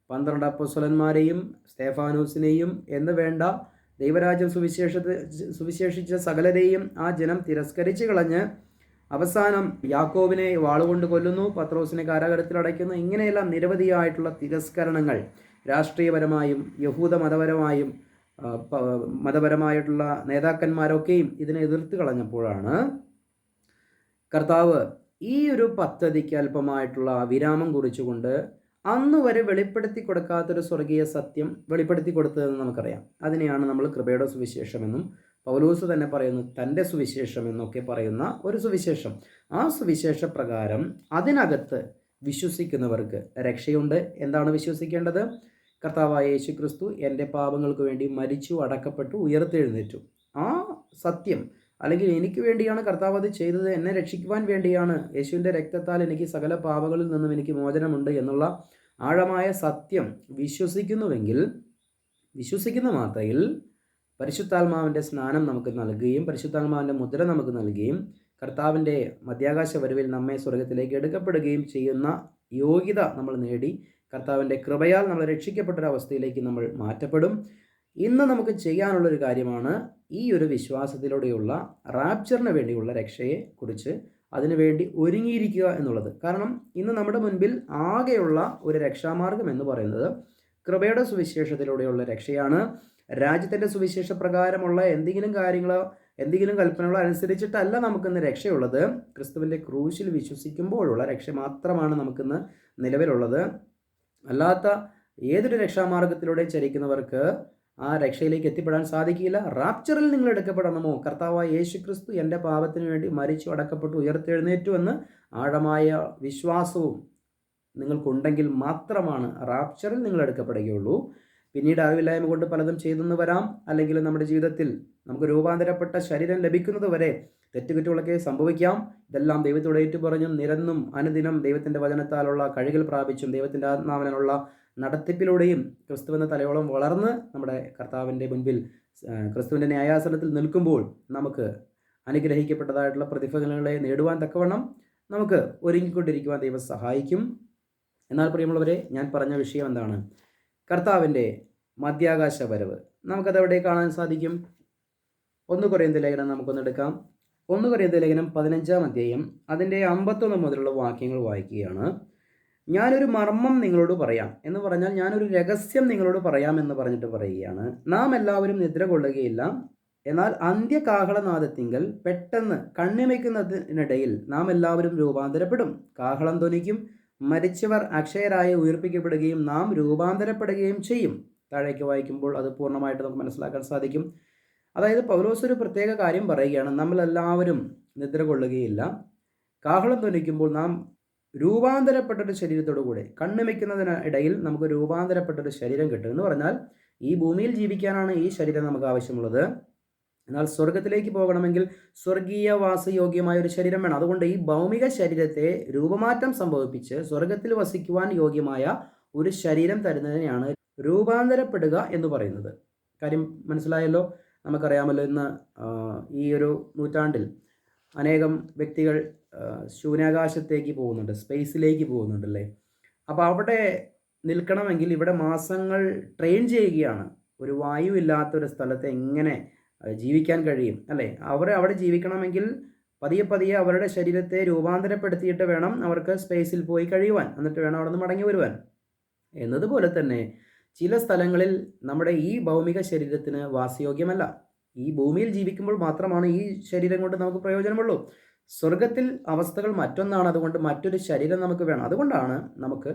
Speaker 1: 12 അപ്പോസ്തലന്മാരെയും സ്തേഫാനോസിനെയും എന്ന് വേണ്ട ദൈവരാജ്യം സുവിശേഷിച്ച സകലരെയും ആ ജനം തിരസ്കരിച്ച് കളഞ്ഞ് അവസാനം യാക്കോബിനെ വാളുകൊണ്ട് കൊല്ലുന്നു, പത്രോസിനെ കാരാഗൃഹത്തിൽ അടയ്ക്കുന്നു. ഇങ്ങനെയെല്ലാം നിരവധിയായിട്ടുള്ള തിരസ്കരണങ്ങൾ രാഷ്ട്രീയപരമായും യഹൂദ മതപരമായിട്ടുള്ള നേതാക്കന്മാരൊക്കെയും ഇതിനെ എതിർത്ത് കളഞ്ഞപ്പോഴാണ് കർത്താവ് ഈ ഒരു പദ്ധതിക്ക് അല്പമായിട്ടുള്ള വിരാമം കുറിച്ചുകൊണ്ട് അന്ന് വരെ വെളിപ്പെടുത്തി കൊടുക്കാത്തൊരു സ്വർഗീയ സത്യം വെളിപ്പെടുത്തി കൊടുത്തതെന്ന് നമുക്കറിയാം. അതിനെയാണ് നമ്മൾ കൃപയുടെ സുവിശേഷമെന്നും പൗലോസ് തന്നെ പറയുന്നു തൻ്റെ സുവിശേഷം എന്നൊക്കെ പറയുന്ന ഒരു സുവിശേഷം. ആ സുവിശേഷ പ്രകാരം അതിനകത്ത് വിശ്വസിക്കുന്നവർക്ക് രക്ഷയുണ്ട്. എന്താണ് വിശ്വസിക്കേണ്ടത്? കർത്താവായ യേശു ക്രിസ്തു എൻ്റെ പാപങ്ങൾക്ക് വേണ്ടി മരിച്ചു, അടക്കപ്പെട്ടു, ഉയർത്തെഴുന്നേറ്റു. ആ സത്യം, അല്ലെങ്കിൽ എനിക്ക് വേണ്ടിയാണ് കർത്താവ് അത് ചെയ്തത്, എന്നെ രക്ഷിക്കുവാൻ വേണ്ടിയാണ്, യേശുവിൻ്റെ രക്തത്താൽ എനിക്ക് സകല പാപങ്ങളിൽ നിന്നും എനിക്ക് മോചനമുണ്ട് എന്നുള്ള ആഴമായ സത്യം വിശ്വസിക്കുന്നുവെങ്കിൽ, വിശ്വസിക്കുന്ന മാത്രയിൽ പരിശുദ്ധാത്മാവിൻ്റെ സ്നാനം നമുക്ക് നൽകുകയും പരിശുദ്ധാത്മാവിൻ്റെ മുദ്ര നമുക്ക് നൽകുകയും കർത്താവിൻ്റെ മധ്യാകാശ വരവിൽ നമ്മെ സ്വർഗത്തിലേക്ക് എടുക്കപ്പെടുകയും ചെയ്യുന്ന യോഗ്യത നമ്മൾ നേടി കർത്താവിൻ്റെ കൃപയാൽ നമ്മൾ രക്ഷിക്കപ്പെട്ടൊരവസ്ഥയിലേക്ക് നമ്മൾ മാറ്റപ്പെടും. ഇന്ന് നമുക്ക് ചെയ്യാനുള്ളൊരു കാര്യമാണ് ഈ ഒരു വിശ്വാസത്തിലൂടെയുള്ള റാപ്ചറിന് വേണ്ടിയുള്ള രക്ഷയെ കുറിച്ച് അതിനുവേണ്ടി ഒരുങ്ങിയിരിക്കുക എന്നുള്ളത്. കാരണം ഇന്ന് നമ്മുടെ മുൻപിൽ ആകെയുള്ള ഒരു രക്ഷാമാർഗം എന്ന് പറയുന്നത് കൃപയുടെ സുവിശേഷത്തിലൂടെയുള്ള രക്ഷയാണ്. രാജ്യത്തിൻ്റെ സുവിശേഷ പ്രകാരമുള്ള എന്തെങ്കിലും കൽപ്പനകളോ അനുസരിച്ചിട്ടല്ല നമുക്കിന്ന് രക്ഷയുള്ളത്. ക്രിസ്തുവിൻ്റെ ക്രൂശിൽ വിശ്വസിക്കുമ്പോഴുള്ള രക്ഷ മാത്രമാണ് നമുക്കിന്ന് നിലവിലുള്ളത്. അല്ലാത്ത ഏതൊരു രക്ഷാമാർഗത്തിലൂടെ ചരിക്കുന്നവർക്ക് ആ രക്ഷയിലേക്ക് എത്തിപ്പെടാൻ സാധിക്കില്ല. റാപ്ചറിൽ നിങ്ങൾ എടുക്കപ്പെടണമോ, കർത്താവായ യേശു ക്രിസ്തു എൻ്റെ പാപത്തിന് വേണ്ടി മരിച്ചു അടക്കപ്പെട്ടു ഉയർത്തെഴുന്നേറ്റു എന്ന് ആഴമായ വിശ്വാസവും നിങ്ങൾക്കുണ്ടെങ്കിൽ മാത്രമാണ് റാപ്ചറിൽ നിങ്ങൾ എടുക്കപ്പെടുകയുള്ളൂ. പിന്നീട് അറിവില്ലായ്മ കൊണ്ട് പലതും ചെയ്തെന്ന് വരാം, അല്ലെങ്കിൽ നമ്മുടെ ജീവിതത്തിൽ നമുക്ക് രൂപാന്തരപ്പെട്ട ശരീരം ലഭിക്കുന്നത് വരെ തെറ്റുകുറ്റങ്ങളൊക്കെ സംഭവിക്കാം. ഇതെല്ലാം ദൈവത്തോട് ഏറ്റുപറഞ്ഞും നിരന്നും അനുദിനം ദൈവത്തിൻ്റെ വചനത്താലുള്ള കഴുകൽ പ്രാപിച്ചും ദൈവത്തിൻ്റെ ആത്മാവിനുള്ള നടത്തിപ്പിലൂടെയും ക്രിസ്തുവിൻ്റെ തലയോളം വളർന്ന് നമ്മുടെ കർത്താവിൻ്റെ മുൻപിൽ ക്രിസ്തുവിൻ്റെ ന്യായാസനത്തിൽ നിൽക്കുമ്പോൾ നമുക്ക് അനുഗ്രഹിക്കപ്പെട്ടതായിട്ടുള്ള പ്രതിഫലങ്ങളെ നേടുവാൻ തക്കവണ്ണം നമുക്ക് ഒരുങ്ങിക്കൊണ്ടിരിക്കുവാൻ ദൈവം സഹായിക്കും. എന്നാൽ പ്രിയമുള്ളവരെ, ഞാൻ പറഞ്ഞ വിഷയം എന്താണ്? കർത്താവിൻ്റെ മധ്യാകാശ വരവ്. നമുക്കതെവിടെ കാണാൻ സാധിക്കും? 1 കൊരിന്ത്യർ ലേഖനം നമുക്കൊന്നെടുക്കാം. 1 കൊരിന്ത്യർ ലേഖനം 15-ാം അധ്യായം അതിൻ്റെ 51 മുതലുള്ള വാക്യങ്ങൾ വായിക്കുകയാണ്. ഞാനൊരു മർമ്മം നിങ്ങളോട് പറയാം എന്ന് പറഞ്ഞാൽ ഞാനൊരു രഹസ്യം നിങ്ങളോട് പറയാം എന്ന് പറഞ്ഞിട്ട് പറയുകയാണ്. നാം എല്ലാവരും നിദ്ര കൊള്ളുകയില്ല, എന്നാൽ അന്ത്യകാഹളനാദത്തിങ്കൽ പെട്ടെന്ന് കണ്ണിമയ്ക്കുന്നതിനിടയിൽ നാം എല്ലാവരും രൂപാന്തരപ്പെടും. കാഹളം ധ്വനിക്കും, മരിച്ചവർ അക്ഷയരായി ഉയർപ്പിക്കപ്പെടുകയും നാം രൂപാന്തരപ്പെടുകയും ചെയ്യും. താഴേക്ക് വായിക്കുമ്പോൾ അത് പൂർണ്ണമായിട്ട് നമുക്ക് മനസ്സിലാക്കാൻ സാധിക്കും. അതായത് പൗലോസ് ഒരു പ്രത്യേക കാര്യം പറയുകയാണ്. നമ്മളെല്ലാവരും നിദ്ര കൊള്ളുകയില്ല, കാഹളം ധ്വനിക്കുമ്പോൾ നാം രൂപാന്തരപ്പെട്ടൊരു ശരീരത്തോടു കൂടെ കണ്ണിമയ്ക്കുന്നതിനിടയിൽ നമുക്ക് രൂപാന്തരപ്പെട്ടൊരു ശരീരം കിട്ടും. എന്ന് പറഞ്ഞാൽ ഈ ഭൂമിയിൽ ജീവിക്കാനാണ് ഈ ശരീരം നമുക്ക് ആവശ്യമുള്ളത്. എന്നാൽ സ്വർഗത്തിലേക്ക് പോകണമെങ്കിൽ സ്വർഗീയ വാസയോഗ്യമായ ഒരു ശരീരം വേണം. അതുകൊണ്ട് ഈ ഭൗമിക ശരീരത്തെ രൂപമാറ്റം സംഭവിപ്പിച്ച് സ്വർഗത്തിൽ വസിക്കുവാൻ യോഗ്യമായ ഒരു ശരീരം തരുന്നതിനെയാണ് രൂപാന്തരപ്പെടുക എന്ന് പറയുന്നത്. കാര്യം മനസ്സിലായല്ലോ? നമുക്കറിയാമല്ലോ, ഇന്ന് ഈ ഒരു നൂറ്റാണ്ടിൽ അനേകം വ്യക്തികൾ ശൂന്യാകാശത്തേക്ക് പോകുന്നുണ്ട്, സ്പേസിലേക്ക് പോകുന്നുണ്ടല്ലേ. അപ്പോൾ അവിടെ നിൽക്കണമെങ്കിൽ ഇവിടെ മാസങ്ങൾ ട്രെയിൻ ചെയ്യുകയാണ്. ഒരു വായു ഇല്ലാത്തൊരു സ്ഥലത്ത് എങ്ങനെ ജീവിക്കാൻ കഴിയും അല്ലേ? അവിടെ ജീവിക്കണമെങ്കിൽ പതിയെ പതിയെ അവരുടെ ശരീരത്തെ രൂപാന്തരപ്പെടുത്തിയിട്ട് വേണം അവർക്ക് സ്പേസിൽ പോയി കഴിയുവാൻ, എന്നിട്ട് വേണം അവിടെ നിന്ന് മടങ്ങി വരുവാൻ. എന്നതുപോലെ തന്നെ ചില സ്ഥലങ്ങളിൽ നമ്മുടെ ഈ ഭൗമിക ശരീരത്തിന് വാസയോഗ്യമല്ല. ഈ ഭൂമിയിൽ ജീവിക്കുമ്പോൾ മാത്രമാണ് ഈ ശരീരം കൊണ്ട് നമുക്ക് പ്രയോജനമുള്ളൂ. സ്വർഗത്തിൽ അവസ്ഥകൾ മറ്റൊന്നാണ്. അതുകൊണ്ട് മറ്റൊരു ശരീരം നമുക്ക് വേണം. അതുകൊണ്ടാണ് നമുക്ക്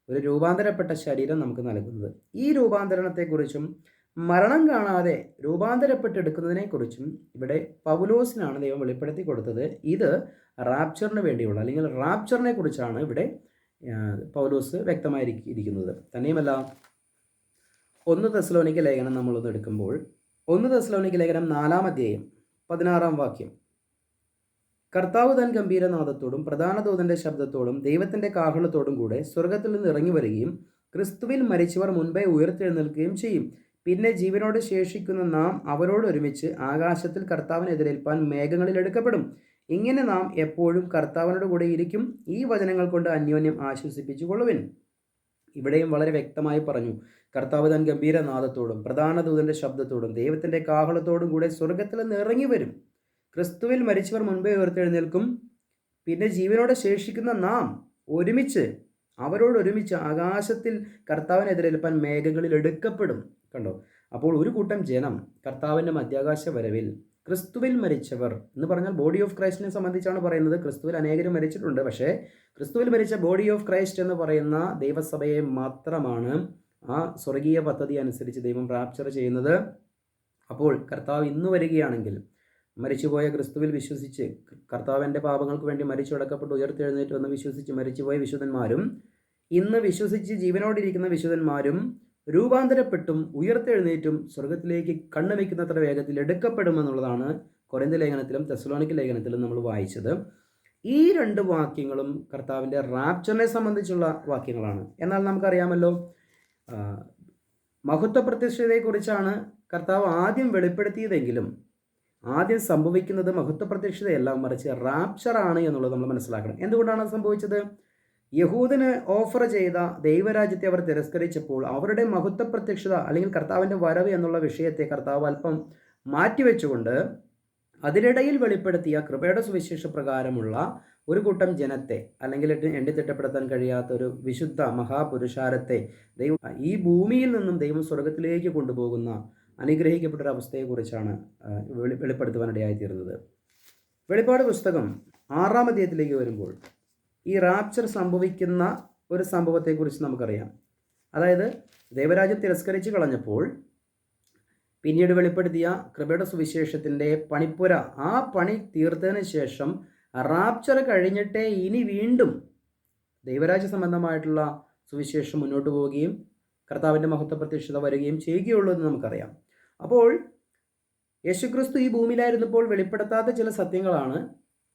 Speaker 1: ഒരു രൂപാന്തരപ്പെട്ട ശരീരം നമുക്ക് നൽകുന്നത്. ഈ രൂപാന്തരണത്തെക്കുറിച്ചും മരണം കാണാതെ രൂപാന്തരപ്പെട്ടെടുക്കുന്നതിനെക്കുറിച്ചും ഇവിടെ പൗലോസിനാണ് ദൈവം വെളിപ്പെടുത്തി കൊടുത്തത്. ഇത് റാപ്ചറിന് വേണ്ടിയുള്ള, അല്ലെങ്കിൽ റാപ്ചറിനെ കുറിച്ചാണ് ഇവിടെ പൗലോസ് വ്യക്തമായിരിക്കുന്നത്. തന്നെയുമല്ല, 1 തെസ്സലോനിക്ക ലേഖനം നമ്മളൊന്ന് എടുക്കുമ്പോൾ 1 തെസ്സലോനിക്ക ലേഖനം 4-ാം അധ്യായം 16-ാം വാക്യം, കർത്താവ് തൻ ഗംഭീരനാദത്തോടും പ്രധാന ദൂതൻ്റെ ശബ്ദത്തോടും ദൈവത്തിൻ്റെ കാഹളത്തോടും കൂടെ സ്വർഗത്തിൽ നിന്ന് ഇറങ്ങി വരികയും ക്രിസ്തുവിൽ മരിച്ചവർ മുൻപേ ഉയർത്തെഴുന്നേൽക്കുകയും ചെയ്യും. പിന്നെ ജീവനോട് ശേഷിക്കുന്ന നാം അവരോട് ഒരുമിച്ച് ആകാശത്തിൽ കർത്താവിനെ എതിരേൽപ്പാൻ മേഘങ്ങളിൽ എടുക്കപ്പെടും. ഇങ്ങനെ നാം എപ്പോഴും കർത്താവിനോട് കൂടെ ഇരിക്കും. ഈ വചനങ്ങൾ കൊണ്ട് അന്യോന്യം ആശ്വസിപ്പിച്ചു കൊള്ളുവിൻ. ഇവിടെയും വളരെ വ്യക്തമായി പറഞ്ഞു, കർത്താവ് തൻ ഗംഭീരനാദത്തോടും പ്രധാന ദൂതൻ്റെ ശബ്ദത്തോടും ദൈവത്തിൻ്റെ കാഹളത്തോടും കൂടെ സ്വർഗത്തിൽ നിന്ന് ഇറങ്ങി വരും. ക്രിസ്തുവിൽ മരിച്ചവർ മുൻപേ ഉയർത്തെഴുന്നേൽക്കും. പിന്നെ ജീവനോടെ ശേഷിക്കുന്ന നാം അവരോടൊരുമിച്ച് ആകാശത്തിൽ കർത്താവിനെ എതിരേൽപ്പാൻ മേഘങ്ങളിൽ എടുക്കപ്പെടും. കണ്ടോ? അപ്പോൾ ഒരു കൂട്ടം ജനം കർത്താവിൻ്റെ മധ്യാകാശ വരവിൽ ക്രിസ്തുവിൽ മരിച്ചവർ എന്ന് പറഞ്ഞാൽ ബോഡി ഓഫ് ക്രൈസ്റ്റിനെ സംബന്ധിച്ചാണ് പറയുന്നത്. ക്രിസ്തുവിൽ അനേകരും മരിച്ചിട്ടുണ്ട്. പക്ഷേ ക്രിസ്തുവിൽ മരിച്ച ബോഡി ഓഫ് ക്രൈസ്റ്റ് എന്ന് പറയുന്ന ദൈവസഭയെ മാത്രമാണ് ആ സ്വർഗീയ പദ്ധതി അനുസരിച്ച് ദൈവം റാപ്ചർ ചെയ്യുന്നത്. അപ്പോൾ കർത്താവ് ഇന്ന് വരികയാണെങ്കിൽ മരിച്ചുപോയ ക്രിസ്തുവിൽ വിശ്വസിച്ച് കർത്താവിൻ്റെ പാപങ്ങൾക്ക് വേണ്ടി മരിച്ചടക്കപ്പെട്ട് ഉയർത്തെഴുന്നേറ്റു എന്ന് വിശ്വസിച്ച് മരിച്ചുപോയ വിശുദ്ധന്മാരും ഇന്ന് വിശ്വസിച്ച് ജീവനോടിരിക്കുന്ന വിശുദ്ധന്മാരും രൂപാന്തരപ്പെട്ടും ഉയർത്തെഴുന്നേറ്റും സ്വർഗത്തിലേക്ക് കണ്ണു വയ്ക്കുന്നത്ര വേഗത്തിൽ എടുക്കപ്പെടുമെന്നുള്ളതാണ് കൊരിന്ത്യർ ലേഖനത്തിലും തെസ്സലോനിക്ക ലേഖനത്തിലും നമ്മൾ വായിച്ചത്. ഈ 2 വാക്യങ്ങളും കർത്താവിൻ്റെ റാപ്ചറിനെ സംബന്ധിച്ചുള്ള വാക്യങ്ങളാണ്. എന്നാൽ നമുക്കറിയാമല്ലോ, മഹത്വ പ്രത്യക്ഷതയെക്കുറിച്ചാണ് കർത്താവ് ആദ്യം വെളിപ്പെടുത്തിയതെങ്കിലും ആദ്യം സംഭവിക്കുന്നത് മഹത്വ പ്രത്യക്ഷതയല്ല, മറിച്ച് റാപ്ചറാണ് എന്നുള്ളത് നമ്മൾ മനസ്സിലാക്കണം. എന്തുകൊണ്ടാണ് അത് സംഭവിച്ചത്? യഹൂദന് ഓഫർ ചെയ്ത ദൈവരാജ്യത്തെ അവർ തിരസ്കരിച്ചപ്പോൾ അവരുടെ മഹത്വ പ്രത്യക്ഷത അല്ലെങ്കിൽ കർത്താവിൻ്റെ വരവ് എന്നുള്ള വിഷയത്തെ കർത്താവ് അല്പം മാറ്റിവെച്ചുകൊണ്ട് അതിനിടയിൽ വെളിപ്പെടുത്തിയ കൃപയുടെ സുവിശേഷ പ്രകാരമുള്ള ഒരു കൂട്ടം ജനത്തെ, അല്ലെങ്കിൽ എണ്ണിത്തിട്ടപ്പെടുത്താൻ കഴിയാത്ത ഒരു വിശുദ്ധ മഹാപുരുഷാരത്തെ ദൈവം ഈ ഭൂമിയിൽ നിന്നും ദൈവം സ്വർഗത്തിലേക്ക് കൊണ്ടുപോകുന്ന അനുഗ്രഹിക്കപ്പെട്ടൊരു അവസ്ഥയെക്കുറിച്ചാണ് വെളിപ്പെടുത്തുവാനിടയായിത്തീരുന്നത്. വെളിപ്പാട് പുസ്തകം 6-ാം അധ്യായത്തിലേക്ക് വരുമ്പോൾ ഈ റാപ്ചർ സംഭവിക്കുന്ന ഒരു സംഭവത്തെക്കുറിച്ച് നമുക്കറിയാം. അതായത് ദൈവരാജ്യം തിരസ്കരിച്ച് കളഞ്ഞപ്പോൾ പിന്നീട് വെളിപ്പെടുത്തിയ കൃപയുടെ സുവിശേഷത്തിൻ്റെ പണിപ്പുര, ആ പണി തീർത്തതിന് ശേഷം റാപ്ചർ കഴിഞ്ഞിട്ടേ ഇനി വീണ്ടും ദൈവരാജ്യ സംബന്ധമായിട്ടുള്ള സുവിശേഷം മുന്നോട്ട് പോവുകയും കർത്താവിൻ്റെ മഹത്വ പ്രത്യക്ഷത വരികയും ചെയ്യുകയുള്ളൂ എന്ന് നമുക്കറിയാം. അപ്പോൾ യേശുക്രിസ്തു ഈ ഭൂമിയിലായിരുന്നപ്പോൾ വെളിപ്പെടുത്താത്ത ചില സത്യങ്ങളാണ്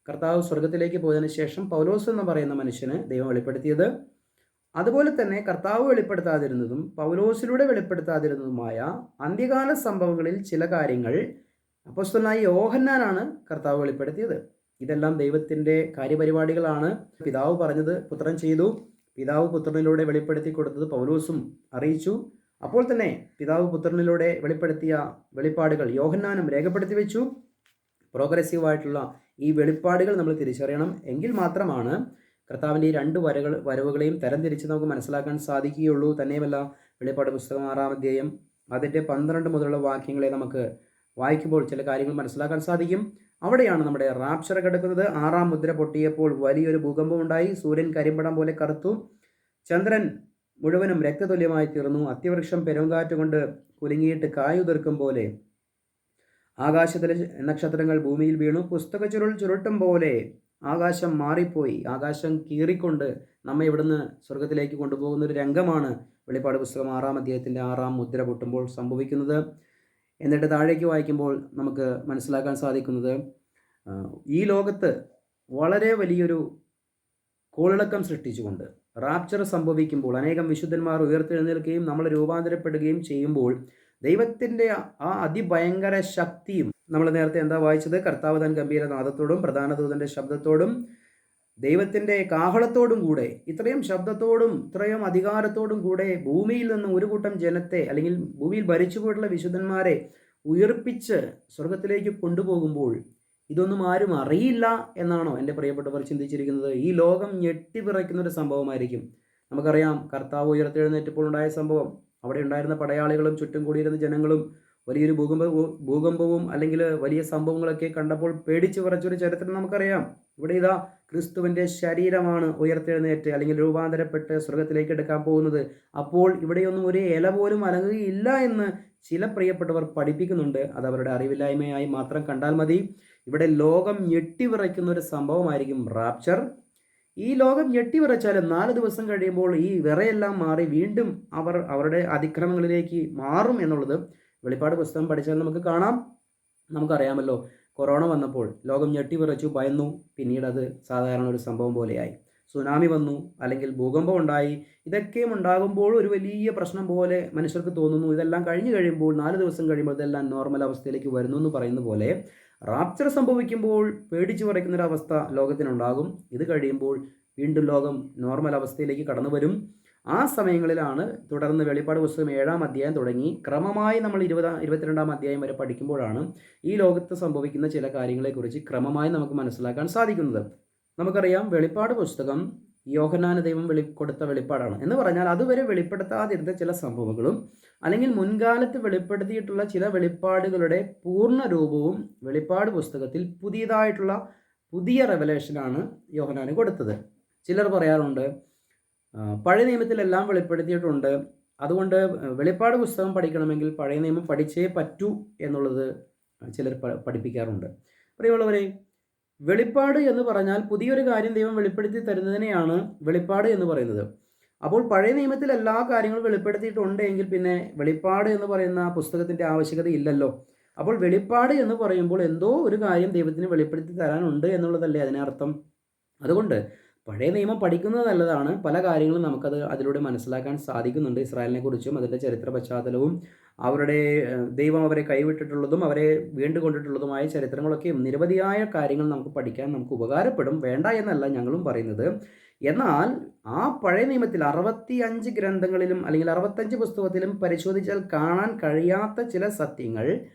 Speaker 1: കർത്താവ് സ്വർഗത്തിലേക്ക് പോയതിനു ശേഷം പൗലോസ് എന്ന് പറയുന്ന മനുഷ്യന് ദൈവം വെളിപ്പെടുത്തിയത്. അതുപോലെ തന്നെ കർത്താവ് വെളിപ്പെടുത്താതിരുന്നതും പൗലോസിലൂടെ വെളിപ്പെടുത്താതിരുന്നതുമായ അന്ത്യകാല സംഭവങ്ങളിൽ ചില കാര്യങ്ങൾ അപ്പോസ്തലനായ യോഹന്നാനാണ് കർത്താവ് വെളിപ്പെടുത്തിയത്. ഇതെല്ലാം ദൈവത്തിൻ്റെ കാര്യപരിപാടികളാണ്. പിതാവ് പറഞ്ഞത് പുത്രൻ ചെയ്തു, പിതാവ് പുത്രനിലൂടെ വെളിപ്പെടുത്തി കൊടുത്തത് പൗലോസും അറിയിച്ചു. അപ്പോൾ തന്നെ പിതാവ് പുത്രനിലൂടെ വെളിപ്പെടുത്തിയ വെളിപ്പാടുകൾ യോഹന്നാനും രേഖപ്പെടുത്തി വെച്ചു. പ്രോഗ്രസീവായിട്ടുള്ള ഈ വെളിപ്പാടുകൾ നമ്മൾ തിരിച്ചറിയണം. എങ്കിൽ മാത്രമാണ് കർത്താവിൻ്റെ ഈ രണ്ട് വരവുകളെയും തരംതിരിച്ച് നമുക്ക് മനസ്സിലാക്കാൻ സാധിക്കുകയുള്ളൂ. തന്നെയുമല്ല, വെളിപ്പാട് പുസ്തകം 6-ാം അധ്യായം അതിൻ്റെ 12 മുതലുള്ള വാക്യങ്ങളെ നമുക്ക് വായിക്കുമ്പോൾ ചില കാര്യങ്ങൾ മനസ്സിലാക്കാൻ സാധിക്കും. അവിടെയാണ് നമ്മുടെ റാപ്ചർ കിടക്കുന്നത്. 6-ാം മുദ്ര പൊട്ടിയപ്പോൾ വലിയൊരു ഭൂകമ്പം ഉണ്ടായി. സൂര്യൻ കരിമ്പടം പോലെ കറുത്തു, ചന്ദ്രൻ മുഴുവനും രക്തതുല്യമായി തീർന്നു. അത്തിവൃക്ഷം പെരുങ്കാറ്റ് കൊണ്ട് കുലുങ്ങിയിട്ട് കായുതിർക്കും പോലെ ആകാശത്തിലെ നക്ഷത്രങ്ങൾ ഭൂമിയിൽ വീണു. പുസ്തക ചുരുട്ടും പോലെ ആകാശം മാറിപ്പോയി. ആകാശം കീറിക്കൊണ്ട് നമ്മെ ഇവിടുന്ന് സ്വർഗത്തിലേക്ക് കൊണ്ടുപോകുന്നൊരു രംഗമാണ് വെളിപ്പാട് പുസ്തകം 6-ാം അധ്യായത്തിൻ്റെ 6-ാം മുദ്ര പൊട്ടുമ്പോൾ സംഭവിക്കുന്നത്. എന്നിട്ട് താഴേക്ക് വായിക്കുമ്പോൾ നമുക്ക് മനസ്സിലാക്കാൻ സാധിക്കുന്നത്, ഈ ലോകത്ത് വളരെ വലിയൊരു കോളിളക്കം സൃഷ്ടിച്ചുകൊണ്ട് റാപ്ചർ സംഭവിക്കുമ്പോൾ അനേകം വിശുദ്ധന്മാർ ഉയർത്തെഴുന്നേൽക്കുകയും നമ്മൾ രൂപാന്തരപ്പെടുകയും ചെയ്യുമ്പോൾ ദൈവത്തിൻ്റെ ആ അതിഭയങ്കര ശക്തിയും, നമ്മൾ നേരത്തെ എന്താ വായിച്ചത്, കർത്താവ് തൻ ഗംഭീരനാദത്തോടും പ്രധാന ദൂതൻ്റെ ശബ്ദത്തോടും ദൈവത്തിൻ്റെ കാഹളത്തോടും കൂടെ, ഇത്രയും ശബ്ദത്തോടും ഇത്രയും അധികാരത്തോടും കൂടെ ഭൂമിയിൽ നിന്ന് ഒരു കൂട്ടം ജനത്തെ, അല്ലെങ്കിൽ ഭൂമിയിൽ ഭരിച്ചു പോയിട്ടുള്ള വിശുദ്ധന്മാരെ ഉയർപ്പിച്ച് സ്വർഗത്തിലേക്ക് കൊണ്ടുപോകുമ്പോൾ ഇതൊന്നും ആരും അറിയില്ല എന്നാണോ എൻ്റെ പ്രിയപ്പെട്ടവർ ചിന്തിച്ചിരിക്കുന്നത്? ഈ ലോകം ഞെട്ടിപ്പിറയ്ക്കുന്നൊരു സംഭവമായിരിക്കും. നമുക്കറിയാം, കർത്താവ് ഉയർത്തെഴുന്നേറ്റപ്പോൾ ഉണ്ടായ സംഭവം. അവിടെ ഉണ്ടായിരുന്ന പടയാളികളും ചുറ്റും കൂടിയിരുന്ന ജനങ്ങളും വലിയൊരു ഭൂകമ്പവും അല്ലെങ്കിൽ വലിയ സംഭവങ്ങളൊക്കെ കണ്ടപ്പോൾ പേടിച്ച് വിറച്ചൊരു ചരിത്രം നമുക്കറിയാം. ഇവിടെ ഇതാ ക്രിസ്തുവിൻ്റെ ശരീരമാണ് ഉയർത്തെഴുന്നേറ്റ് അല്ലെങ്കിൽ രൂപാന്തരപ്പെട്ട് സ്വർഗത്തിലേക്ക് എടുക്കാൻ പോകുന്നത്. അപ്പോൾ ഇവിടെയൊന്നും ഒരു ഇല പോലും അനങ്ങുകയില്ല എന്ന് ചില പ്രിയപ്പെട്ടവർ പഠിപ്പിക്കുന്നുണ്ട്. അത് അവരുടെ അറിവില്ലായ്മയായി മാത്രം കണ്ടാൽ മതി. ഇവിടെ ലോകം ഞെട്ടിവിറയ്ക്കുന്ന ഒരു സംഭവമായിരിക്കും റാപ്ചർ. ഈ ലോകം ഞെട്ടിവിറച്ചാലും 4 ദിവസം കഴിയുമ്പോൾ ഈ വിറയെല്ലാം മാറി വീണ്ടും അവരുടെ അതിക്രമങ്ങളിലേക്ക് മാറും എന്നുള്ളത് വെളിപ്പാട് പുസ്തകം പഠിച്ചാൽ നമുക്ക് കാണാം. നമുക്കറിയാമല്ലോ, കൊറോണ വന്നപ്പോൾ ലോകം ഞെട്ടിവിറച്ചു, ഭയന്നു. പിന്നീട് അത് സാധാരണ ഒരു സംഭവം പോലെയായി. സുനാമി വന്നു, അല്ലെങ്കിൽ ഭൂകമ്പം ഉണ്ടായി. ഇതൊക്കെയും ഉണ്ടാകുമ്പോൾ ഒരു വലിയ പ്രശ്നം പോലെ മനുഷ്യർക്ക് തോന്നുന്നു. ഇതെല്ലാം കഴിഞ്ഞു കഴിയുമ്പോൾ 4 ദിവസം കഴിയുമ്പോൾ ഇതെല്ലാം നോർമൽ അവസ്ഥയിലേക്ക് വരുന്നു എന്ന് പറയുന്ന പോലെ റാപ്ചർ സംഭവിക്കുമ്പോൾ പേടിച്ചു പറയ്ക്കുന്നൊരവസ്ഥ ലോകത്തിനുണ്ടാകും. ഇത് കഴിയുമ്പോൾ വീണ്ടും ലോകം നോർമൽ അവസ്ഥയിലേക്ക് കടന്നു വരും. ആ സമയങ്ങളിലാണ് തുടർന്ന് വെളിപ്പാട് പുസ്തകം 7-ാം അധ്യായം തുടങ്ങി ക്രമമായി നമ്മൾ 22-ാം അധ്യായം വരെ പഠിക്കുമ്പോഴാണ് ഈ ലോകത്ത് സംഭവിക്കുന്ന ചില കാര്യങ്ങളെക്കുറിച്ച് ക്രമമായി നമുക്ക് മനസ്സിലാക്കാൻ സാധിക്കുന്നത്. നമുക്കറിയാം, വെളിപ്പാട് പുസ്തകം യോഹന്നാന് ദൈവം കൊടുത്ത വെളിപ്പാടാണ് എന്ന് പറഞ്ഞാൽ അതുവരെ വെളിപ്പെടുത്താതിരുന്ന ചില സംഭവങ്ങളും അല്ലെങ്കിൽ മുൻകാലത്ത് വെളിപ്പെടുത്തിയിട്ടുള്ള ചില വെളിപ്പാടുകളുടെ പൂർണ്ണ രൂപവും വെളിപ്പാട് പുസ്തകത്തിൽ പുതിയ റെവലേഷനാണ് യോഹന്നാന് കൊടുത്തത്. ചിലർ പറയാറുണ്ട്, പഴയ നിയമത്തിലെല്ലാം വെളിപ്പെടുത്തിയിട്ടുണ്ട്, അതുകൊണ്ട് വെളിപ്പാട് പുസ്തകം പഠിക്കണമെങ്കിൽ പഴയ നിയമം പഠിച്ചേ പറ്റൂ എന്നുള്ളത് ചിലർ പഠിപ്പിക്കാറുണ്ട്. പ്രിയമുള്ളവരെ, വെളിപ്പാട് എന്ന് പറഞ്ഞാൽ പുതിയൊരു കാര്യം ദൈവം വെളിപ്പെടുത്തി തരുന്നതിനെയാണ് വെളിപ്പാട് എന്ന് പറയുന്നത്. അപ്പോൾ പഴയ നിയമത്തിൽ എല്ലാ കാര്യങ്ങളും വെളിപ്പെടുത്തിയിട്ടുണ്ട് എങ്കിൽ പിന്നെ വെളിപ്പാട് എന്ന് പറയുന്ന പുസ്തകത്തിൻ്റെ ആവശ്യകത ഇല്ലല്ലോ. അപ്പോൾ വെളിപ്പാട് എന്ന് പറയുമ്പോൾ എന്തോ ഒരു കാര്യം ദൈവത്തിന് വെളിപ്പെടുത്തി തരാനുണ്ട് എന്നുള്ളതല്ലേ അതിനർത്ഥം. അതുകൊണ്ട് പഴയ നിയമം പഠിക്കുന്നത് നല്ലതാണ്. പല കാര്യങ്ങളും അതിലൂടെ മനസ്സിലാക്കാൻ സാധിക്കുന്നുണ്ട്. ഇസ്രായേലിനെ കുറിച്ചും അതിൻ്റെ ചരിത്ര പശ്ചാത്തലവും ദൈവം അവരെ കൈവിട്ടിട്ടുള്ളതും അവരെ വീണ്ടുകൊണ്ടിട്ടുള്ളതുമായ ചരിത്രങ്ങളൊക്കെയും നിരവധിയായ കാര്യങ്ങൾ നമുക്ക് പഠിക്കാൻ നമുക്ക് ഉപകാരപ്പെടും. വേണ്ട എന്നല്ല ഞങ്ങളും പറയുന്നത്. എന്നാൽ ആ പഴയ നിയമത്തിൽ 65 ഗ്രന്ഥങ്ങളിലും അല്ലെങ്കിൽ 65 പുസ്തകത്തിലും പരിശോധിച്ചാൽ കാണാൻ കഴിയാത്ത ചില സത്യങ്ങൾ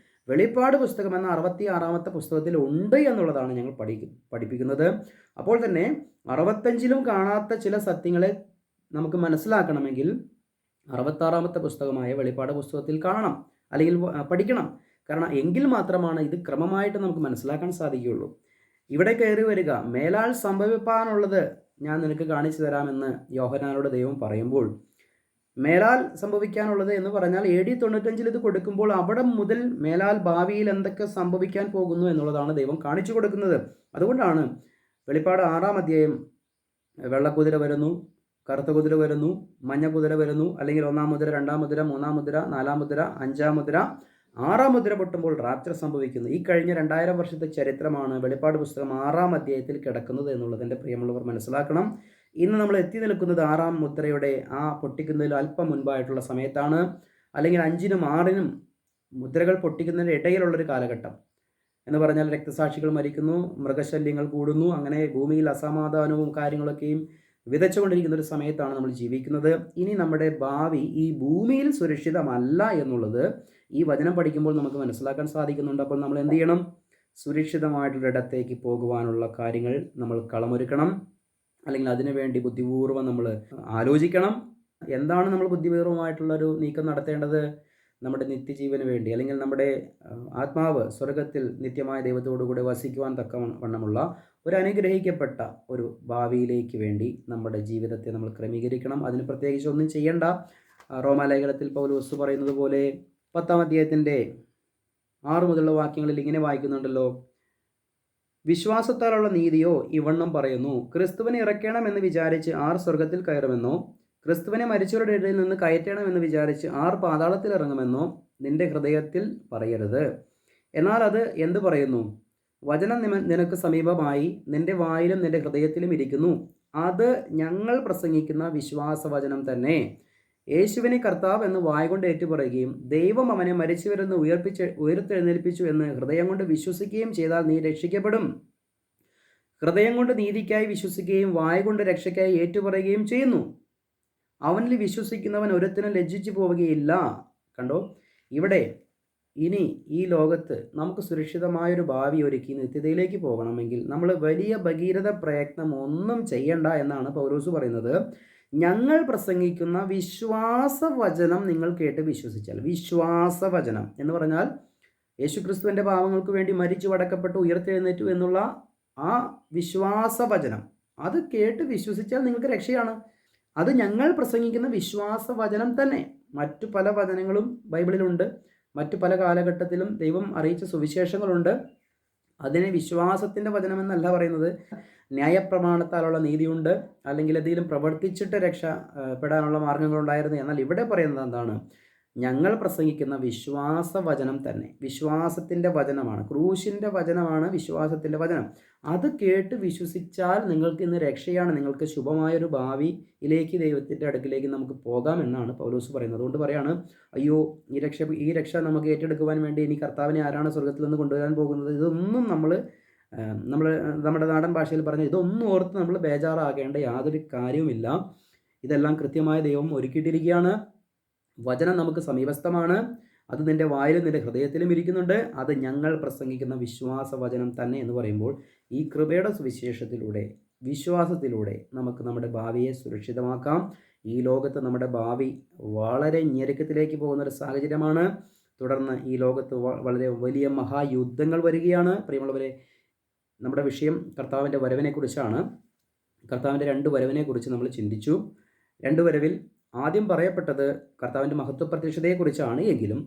Speaker 1: വെളിപ്പാട് പുസ്തകം എന്ന 66-ാമത്തെ പുസ്തകത്തിൽ ഉണ്ട് എന്നുള്ളതാണ് ഞങ്ങൾ പഠിപ്പിക്കുന്നത്. അപ്പോൾ തന്നെ 65-ലും കാണാത്ത ചില സത്യങ്ങളെ നമുക്ക് മനസ്സിലാക്കണമെങ്കിൽ 66-ാമത്തെ പുസ്തകമായ വെളിപ്പാട് പുസ്തകത്തിൽ കാണണം, അല്ലെങ്കിൽ പഠിക്കണം. കാരണം എങ്കിൽ മാത്രമാണ് ഇത് ക്രമമായിട്ട് നമുക്ക് മനസ്സിലാക്കാൻ സാധിക്കുകയുള്ളൂ. ഇവിടെ കയറി വരിക, മേലാൽ സംഭവിപ്പാനുള്ളത് ഞാൻ നിനക്ക് കാണിച്ചു തരാമെന്ന് യോഹന്നാനോട് ദൈവം പറയുമ്പോൾ മേലാൽ സംഭവിക്കാനുള്ളത് എന്ന് പറഞ്ഞാൽ AD 95 ഇത് കൊടുക്കുമ്പോൾ അവിടെ മുതൽ മേലാൽ ഭാവിയിൽ എന്തൊക്കെ സംഭവിക്കാൻ പോകുന്നു എന്നുള്ളതാണ് ദൈവം കാണിച്ചു കൊടുക്കുന്നത്. അതുകൊണ്ടാണ് വെളിപ്പാട് 6-ാം അധ്യായം വെള്ളക്കുതിര വരുന്നു, കറുത്ത കുതിര വരുന്നു, മഞ്ഞ കുതിര വരുന്നു, അല്ലെങ്കിൽ 1-ാം മുദ്ര, 2-ാം മുദ്ര, 3-ാം മുദ്ര, 4-ാം മുദ്ര, 5-ാം മുദ്ര, 6-ാം മുദ്ര പൊട്ടുമ്പോൾ റാപ്ചർ സംഭവിക്കുന്നു. ഈ കഴിഞ്ഞ 2000 വർഷത്തെ ചരിത്രമാണ് വെളിപ്പാട് പുസ്തകം 6-ാം അധ്യായത്തിൽ കിടക്കുന്നത് എന്നുള്ളത് എൻ്റെ പ്രിയമുള്ളവർ മനസ്സിലാക്കണം. ഇന്ന് നമ്മൾ എത്തി നിൽക്കുന്നത് 6-ാം മുദ്രയുടെ ആ പൊട്ടിക്കുന്നതിൽ അല്പം മുൻപായിട്ടുള്ള സമയത്താണ്, അല്ലെങ്കിൽ 5-നും 6-നും മുദ്രകൾ പൊട്ടിക്കുന്നതിന് ഇടയിലുള്ളൊരു കാലഘട്ടം എന്ന് പറഞ്ഞാൽ രക്തസാക്ഷികൾ മരിക്കുന്നു, മൃഗശല്യങ്ങൾ കൂടുന്നു, അങ്ങനെ ഭൂമിയിൽ അസമാധാനവും കാര്യങ്ങളൊക്കെയും വിതച്ചുകൊണ്ടിരിക്കുന്ന ഒരു സമയത്താണ് നമ്മൾ ജീവിക്കുന്നത്. ഇനി നമ്മുടെ ഭാവി ഈ ഭൂമിയിൽ സുരക്ഷിതമല്ല എന്നുള്ളത് ഈ വചനം പഠിക്കുമ്പോൾ നമുക്ക് മനസ്സിലാക്കാൻ സാധിക്കുന്നുണ്ട്. അപ്പോൾ നമ്മൾ എന്ത് ചെയ്യണം? സുരക്ഷിതമായിട്ടുള്ളിടത്തേക്ക് പോകുവാനുള്ള കാര്യങ്ങൾ നമ്മൾ കളമൊരുക്കണം, അല്ലെങ്കിൽ അതിനുവേണ്ടി ബുദ്ധിപൂർവ്വം നമ്മൾ ആലോചിക്കണം. എന്താണ് നമ്മൾ ബുദ്ധിപൂർവ്വമായിട്ടുള്ളൊരു നീക്കം നടത്തേണ്ടത്? നമ്മുടെ നിത്യജീവന് വേണ്ടി, അല്ലെങ്കിൽ നമ്മുടെ ആത്മാവ് സ്വർഗത്തിൽ നിത്യമായ ദൈവത്തോടുകൂടെ വസിക്കുവാൻ തക്കവണ്ണമുള്ള ഒരു അനുഗ്രഹിക്കപ്പെട്ട ഒരു ഭാവിയിലേക്ക് വേണ്ടി നമ്മുടെ ജീവിതത്തെ നമ്മൾ ക്രമീകരിക്കണം. അതിന് പ്രത്യേകിച്ച് ഒന്നും ചെയ്യണ്ട. റോമാലേഖനത്തിൽ പൗലോസ് പറയുന്നത് പോലെ 10-ാം അധ്യായത്തിൻ്റെ 6 മുതലുള്ള വാക്യങ്ങളിൽ ഇങ്ങനെ വായിക്കുന്നുണ്ടല്ലോ: വിശ്വാസത്താലുള്ള നീതിയോ ഇവണ്ണം പറയുന്നു, ക്രിസ്തുവിനെ ഇറക്കണമെന്ന് വിചാരിച്ച് ആർ സ്വർഗത്തിൽ കയറുമെന്നോ, ക്രിസ്തുവിനെ മരിച്ചവരുടെ ഇടയിൽ നിന്ന് കയറ്റണമെന്ന് വിചാരിച്ച് ആർ പാതാളത്തിൽ ഇറങ്ങുമെന്നോ നിന്റെ ഹൃദയത്തിൽ പറയരുത്. എന്നാൽ അത് എന്ത് പറയുന്നു? വചനം നിനക്ക് സമീപമായി, നിന്റെ വായിലും നിന്റെ ഹൃദയത്തിലും ഇരിക്കുന്നു. അത് ഞങ്ങൾ പ്രസംഗിക്കുന്ന വിശ്വാസവചനം തന്നെ. യേശുവിനെ കർത്താവ് എന്ന് വായ്കൊണ്ട് ഏറ്റുപറയുകയും ദൈവം അവനെ മരിച്ചവരെന്ന് ഉയർത്തെഴുന്നേൽപ്പിച്ചു എന്ന് ഹൃദയം കൊണ്ട് വിശ്വസിക്കുകയും ചെയ്താൽ നീ രക്ഷിക്കപ്പെടും. ഹൃദയം കൊണ്ട് നീതിക്കായി വിശ്വസിക്കുകയും വായ കൊണ്ട് രക്ഷയ്ക്കായി ഏറ്റുപറയുകയും ചെയ്യുന്നു. അവനിൽ വിശ്വസിക്കുന്നവൻ ഒരുത്തനും ലജ്ജിച്ചു പോവുകയില്ല. കണ്ടോ, ഇവിടെ ഇനി ഈ ലോകത്ത് നമുക്ക് സുരക്ഷിതമായൊരു ഭാവി ഒരുക്കി നിത്യതയിലേക്ക് പോകണമെങ്കിൽ നമ്മൾ വലിയ ഭഗീരഥ പ്രയത്നം ഒന്നും ചെയ്യണ്ട എന്നാണ് പൗലോസ് പറയുന്നത്. ഞങ്ങൾ പ്രസംഗിക്കുന്ന വിശ്വാസവചനം നിങ്ങൾ കേട്ട് വിശ്വസിച്ചാൽ. വിശ്വാസവചനം എന്ന് പറഞ്ഞാൽ യേശുക്രിസ്തുവിൻ്റെ പാപങ്ങൾക്ക് വേണ്ടി മരിച്ചു അടക്കപ്പെട്ടു ഉയർത്തെഴുന്നേറ്റു എന്നുള്ള ആ വിശ്വാസവചനം, അത് കേട്ട് വിശ്വസിച്ചാൽ നിങ്ങൾക്ക് രക്ഷയാണ്. അത് ഞങ്ങൾ പ്രസംഗിക്കുന്ന വിശ്വാസവചനം തന്നെ. മറ്റു പല വചനങ്ങളും ബൈബിളിലുണ്ട്, മറ്റു പല കാലഘട്ടത്തിലും ദൈവം അറിയിച്ച സുവിശേഷങ്ങളുണ്ട്. അതിനെ വിശ്വാസത്തിൻ്റെ വചനമെന്നല്ല പറയുന്നത്. ന്യായപ്രമാണത്താലുള്ള നീതിയുണ്ട്, അല്ലെങ്കിൽ എന്തെങ്കിലും പ്രവർത്തിച്ചിട്ട് രക്ഷപ്പെടാനുള്ള മാർഗങ്ങളുണ്ടായിരുന്നു. എന്നാൽ ഇവിടെ പറയുന്നത് എന്താണ്? ഞങ്ങൾ പ്രസംഗിക്കുന്ന വിശ്വാസവചനം തന്നെ. വിശ്വാസത്തിൻ്റെ വചനമാണ്, ക്രൂശിൻ്റെ വചനമാണ് വിശ്വാസത്തിൻ്റെ വചനം. അത് കേട്ട് വിശ്വസിച്ചാൽ നിങ്ങൾക്ക് ഇന്ന് രക്ഷയാണ്. നിങ്ങൾക്ക് ശുഭമായൊരു ഭാവിയിലേക്ക്, ദൈവത്തിൻ്റെ അടുക്കിലേക്ക് നമുക്ക് പോകാം എന്നാണ് പൗലോസ് പറയുന്നത്. അതുകൊണ്ട് പറയാണ്, അയ്യോ ഈ രക്ഷ നമുക്ക് ഏറ്റെടുക്കുവാൻ വേണ്ടി ഇനി കർത്താവിനെ ആരാണ് സ്വർഗത്തിൽ നിന്ന് കൊണ്ടുവരാൻ പോകുന്നത്? ഇതൊന്നും നമ്മുടെ നാടൻ ഭാഷയിൽ പറഞ്ഞ ഇതൊന്നും ഓർത്ത് നമ്മൾ ബേജാറാകേണ്ട യാതൊരു കാര്യവുമില്ല. ഇതെല്ലാം കൃത്യമായ ദൈവം ഒരുക്കിയിട്ടിരിക്കുകയാണ്. വചനം നമുക്ക് സമീപസ്ഥമാണ്. അത് നിൻ്റെ വായിലും നിൻ്റെ ഹൃദയത്തിലും ഇരിക്കുന്നുണ്ട്. അത് ഞങ്ങൾ പ്രസംഗിക്കുന്ന വിശ്വാസവചനം തന്നെ എന്ന് പറയുമ്പോൾ ഈ കൃപയുടെ സുവിശേഷത്തിലൂടെ, വിശ്വാസത്തിലൂടെ നമുക്ക് നമ്മുടെ ഭാവിയെ സുരക്ഷിതമാക്കാം. ഈ ലോകത്ത് നമ്മുടെ ഭാവി വളരെ ഞെരുക്കത്തിലേക്ക് പോകുന്നൊരു സാഹചര്യമാണ്. തുടർന്ന് ഈ ലോകത്ത് വളരെ വലിയ മഹായുദ്ധങ്ങൾ വരികയാണ്. പ്രിയമുള്ളവരെ, നമ്മുടെ വിഷയം കർത്താവിൻ്റെ വരവിനെക്കുറിച്ചാണ്. കർത്താവിൻ്റെ 2 വരവിനെക്കുറിച്ച് നമ്മൾ ചിന്തിച്ചു. 2 വരവിൽ ആദ്യം പറയപ്പെട്ടത് കർത്താവിൻ്റെ മഹത്വപ്രത്യക്ഷതയെക്കുറിച്ചാണ്. എങ്കിലും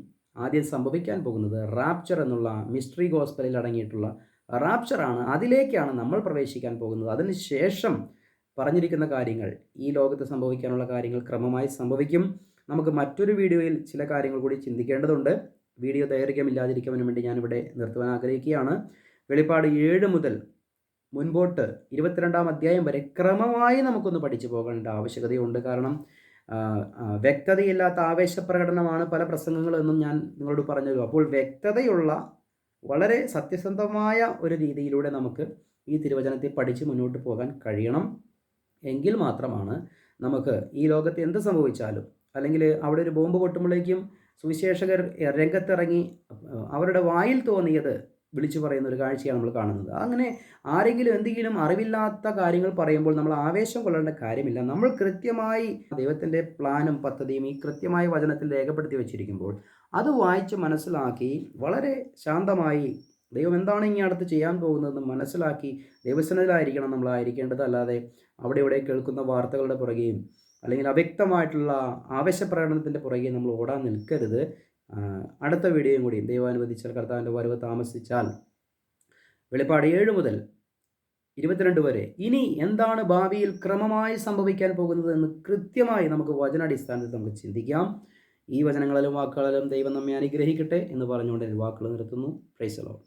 Speaker 1: ആദ്യം സംഭവിക്കാൻ പോകുന്നത് റാപ്ചർ എന്നുള്ള മിസ്റ്ററി ഗോസ്പലിൽ അടങ്ങിയിട്ടുള്ള റാപ്ചറാണ്. അതിലേക്കാണ് നമ്മൾ പ്രവേശിക്കാൻ പോകുന്നത്. അതിനുശേഷം പറഞ്ഞിരിക്കുന്ന കാര്യങ്ങൾ, ഈ ലോകത്ത് സംഭവിക്കാനുള്ള കാര്യങ്ങൾ ക്രമമായി സംഭവിക്കും. നമുക്ക് മറ്റൊരു വീഡിയോയിൽ ചില കാര്യങ്ങൾ കൂടി ചിന്തിക്കേണ്ടതുണ്ട്. വീഡിയോ ദൈർഘ്യമില്ലാതിരിക്കുവാൻ വേണ്ടി ഞാനിവിടെ നിർത്തുവാൻ ആഗ്രഹിക്കുകയാണ്. വെളിപ്പാട് 7 മുതൽ മുൻപോട്ട് 22-ാം അധ്യായം വരെ ക്രമമായി നമുക്കൊന്ന് പഠിച്ചു പോകേണ്ട ആവശ്യകതയുണ്ട്. കാരണം വ്യക്തതയില്ലാത്ത ആവേശപ്രകടനമാണ് പല പ്രസംഗങ്ങളെന്നും ഞാൻ നിങ്ങളോട് പറഞ്ഞു. അപ്പോൾ വ്യക്തതയുള്ള വളരെ സത്യസന്ധമായ ഒരു രീതിയിലൂടെ നമുക്ക് ഈ തിരുവചനത്തെ പഠിച്ച് മുന്നോട്ട് പോകാൻ കഴിയണം. എങ്കിൽ മാത്രമാണ് നമുക്ക് ഈ ലോകത്ത് എന്ത് സംഭവിച്ചാലും, അല്ലെങ്കിൽ അവിടെ ഒരു ബോംബ് പൊട്ടുമ്പോഴേക്കും സുവിശേഷകർ രംഗത്തിറങ്ങി അവരുടെ വായിൽ തോന്നിയത് വിളിച്ചു പറയുന്ന ഒരു കാഴ്ചയാണ് നമ്മൾ കാണുന്നത്. അങ്ങനെ ആരെങ്കിലും എന്തെങ്കിലും അറിവില്ലാത്ത കാര്യങ്ങൾ പറയുമ്പോൾ നമ്മൾ ആവേശം കൊള്ളേണ്ട കാര്യമില്ല. നമ്മൾ കൃത്യമായി ദൈവത്തിൻ്റെ പ്ലാനും പദ്ധതിയും ഈ കൃത്യമായ വചനത്തിൽ രേഖപ്പെടുത്തി വെച്ചിരിക്കുമ്പോൾ അത് വായിച്ച് മനസ്സിലാക്കി വളരെ ശാന്തമായി ദൈവം എന്താണ് ഇനി അടുത്ത് ചെയ്യാൻ പോകുന്നതെന്ന് മനസ്സിലാക്കി ദൈവസന്നിധിയിലായിരിക്കണം നമ്മളായിരിക്കേണ്ടത്. അല്ലാതെ അവിടെ ഇവിടെ കേൾക്കുന്ന വാർത്തകളുടെ പുറകെയും അല്ലെങ്കിൽ അവ്യക്തമായിട്ടുള്ള ആവേശപ്രകടനത്തിൻ്റെ പുറകെ നമ്മൾ ഓടാൻ നിൽക്കരുത്. അടുത്ത വീഡിയോയും കൂടി ദൈവം അനുവദിച്ചാൽ, കർത്താവിൻ്റെ വരവ് താമസിച്ചാൽ, വെളിപ്പാട് 7 മുതൽ 22 വരെ ഇനി എന്താണ് ഭാവിയിൽ ക്രമമായി സംഭവിക്കാൻ പോകുന്നത് എന്ന് കൃത്യമായി നമുക്ക് വചനാടിസ്ഥാനത്തിൽ നമുക്ക് ചിന്തിക്കാം. ഈ വചനങ്ങളിലും വാക്കുകളിലും ദൈവം നമ്മെ അനുഗ്രഹിക്കട്ടെ എന്ന് പറഞ്ഞുകൊണ്ട് വാക്കുകൾ നിർത്തുന്നു. Praise the Lord.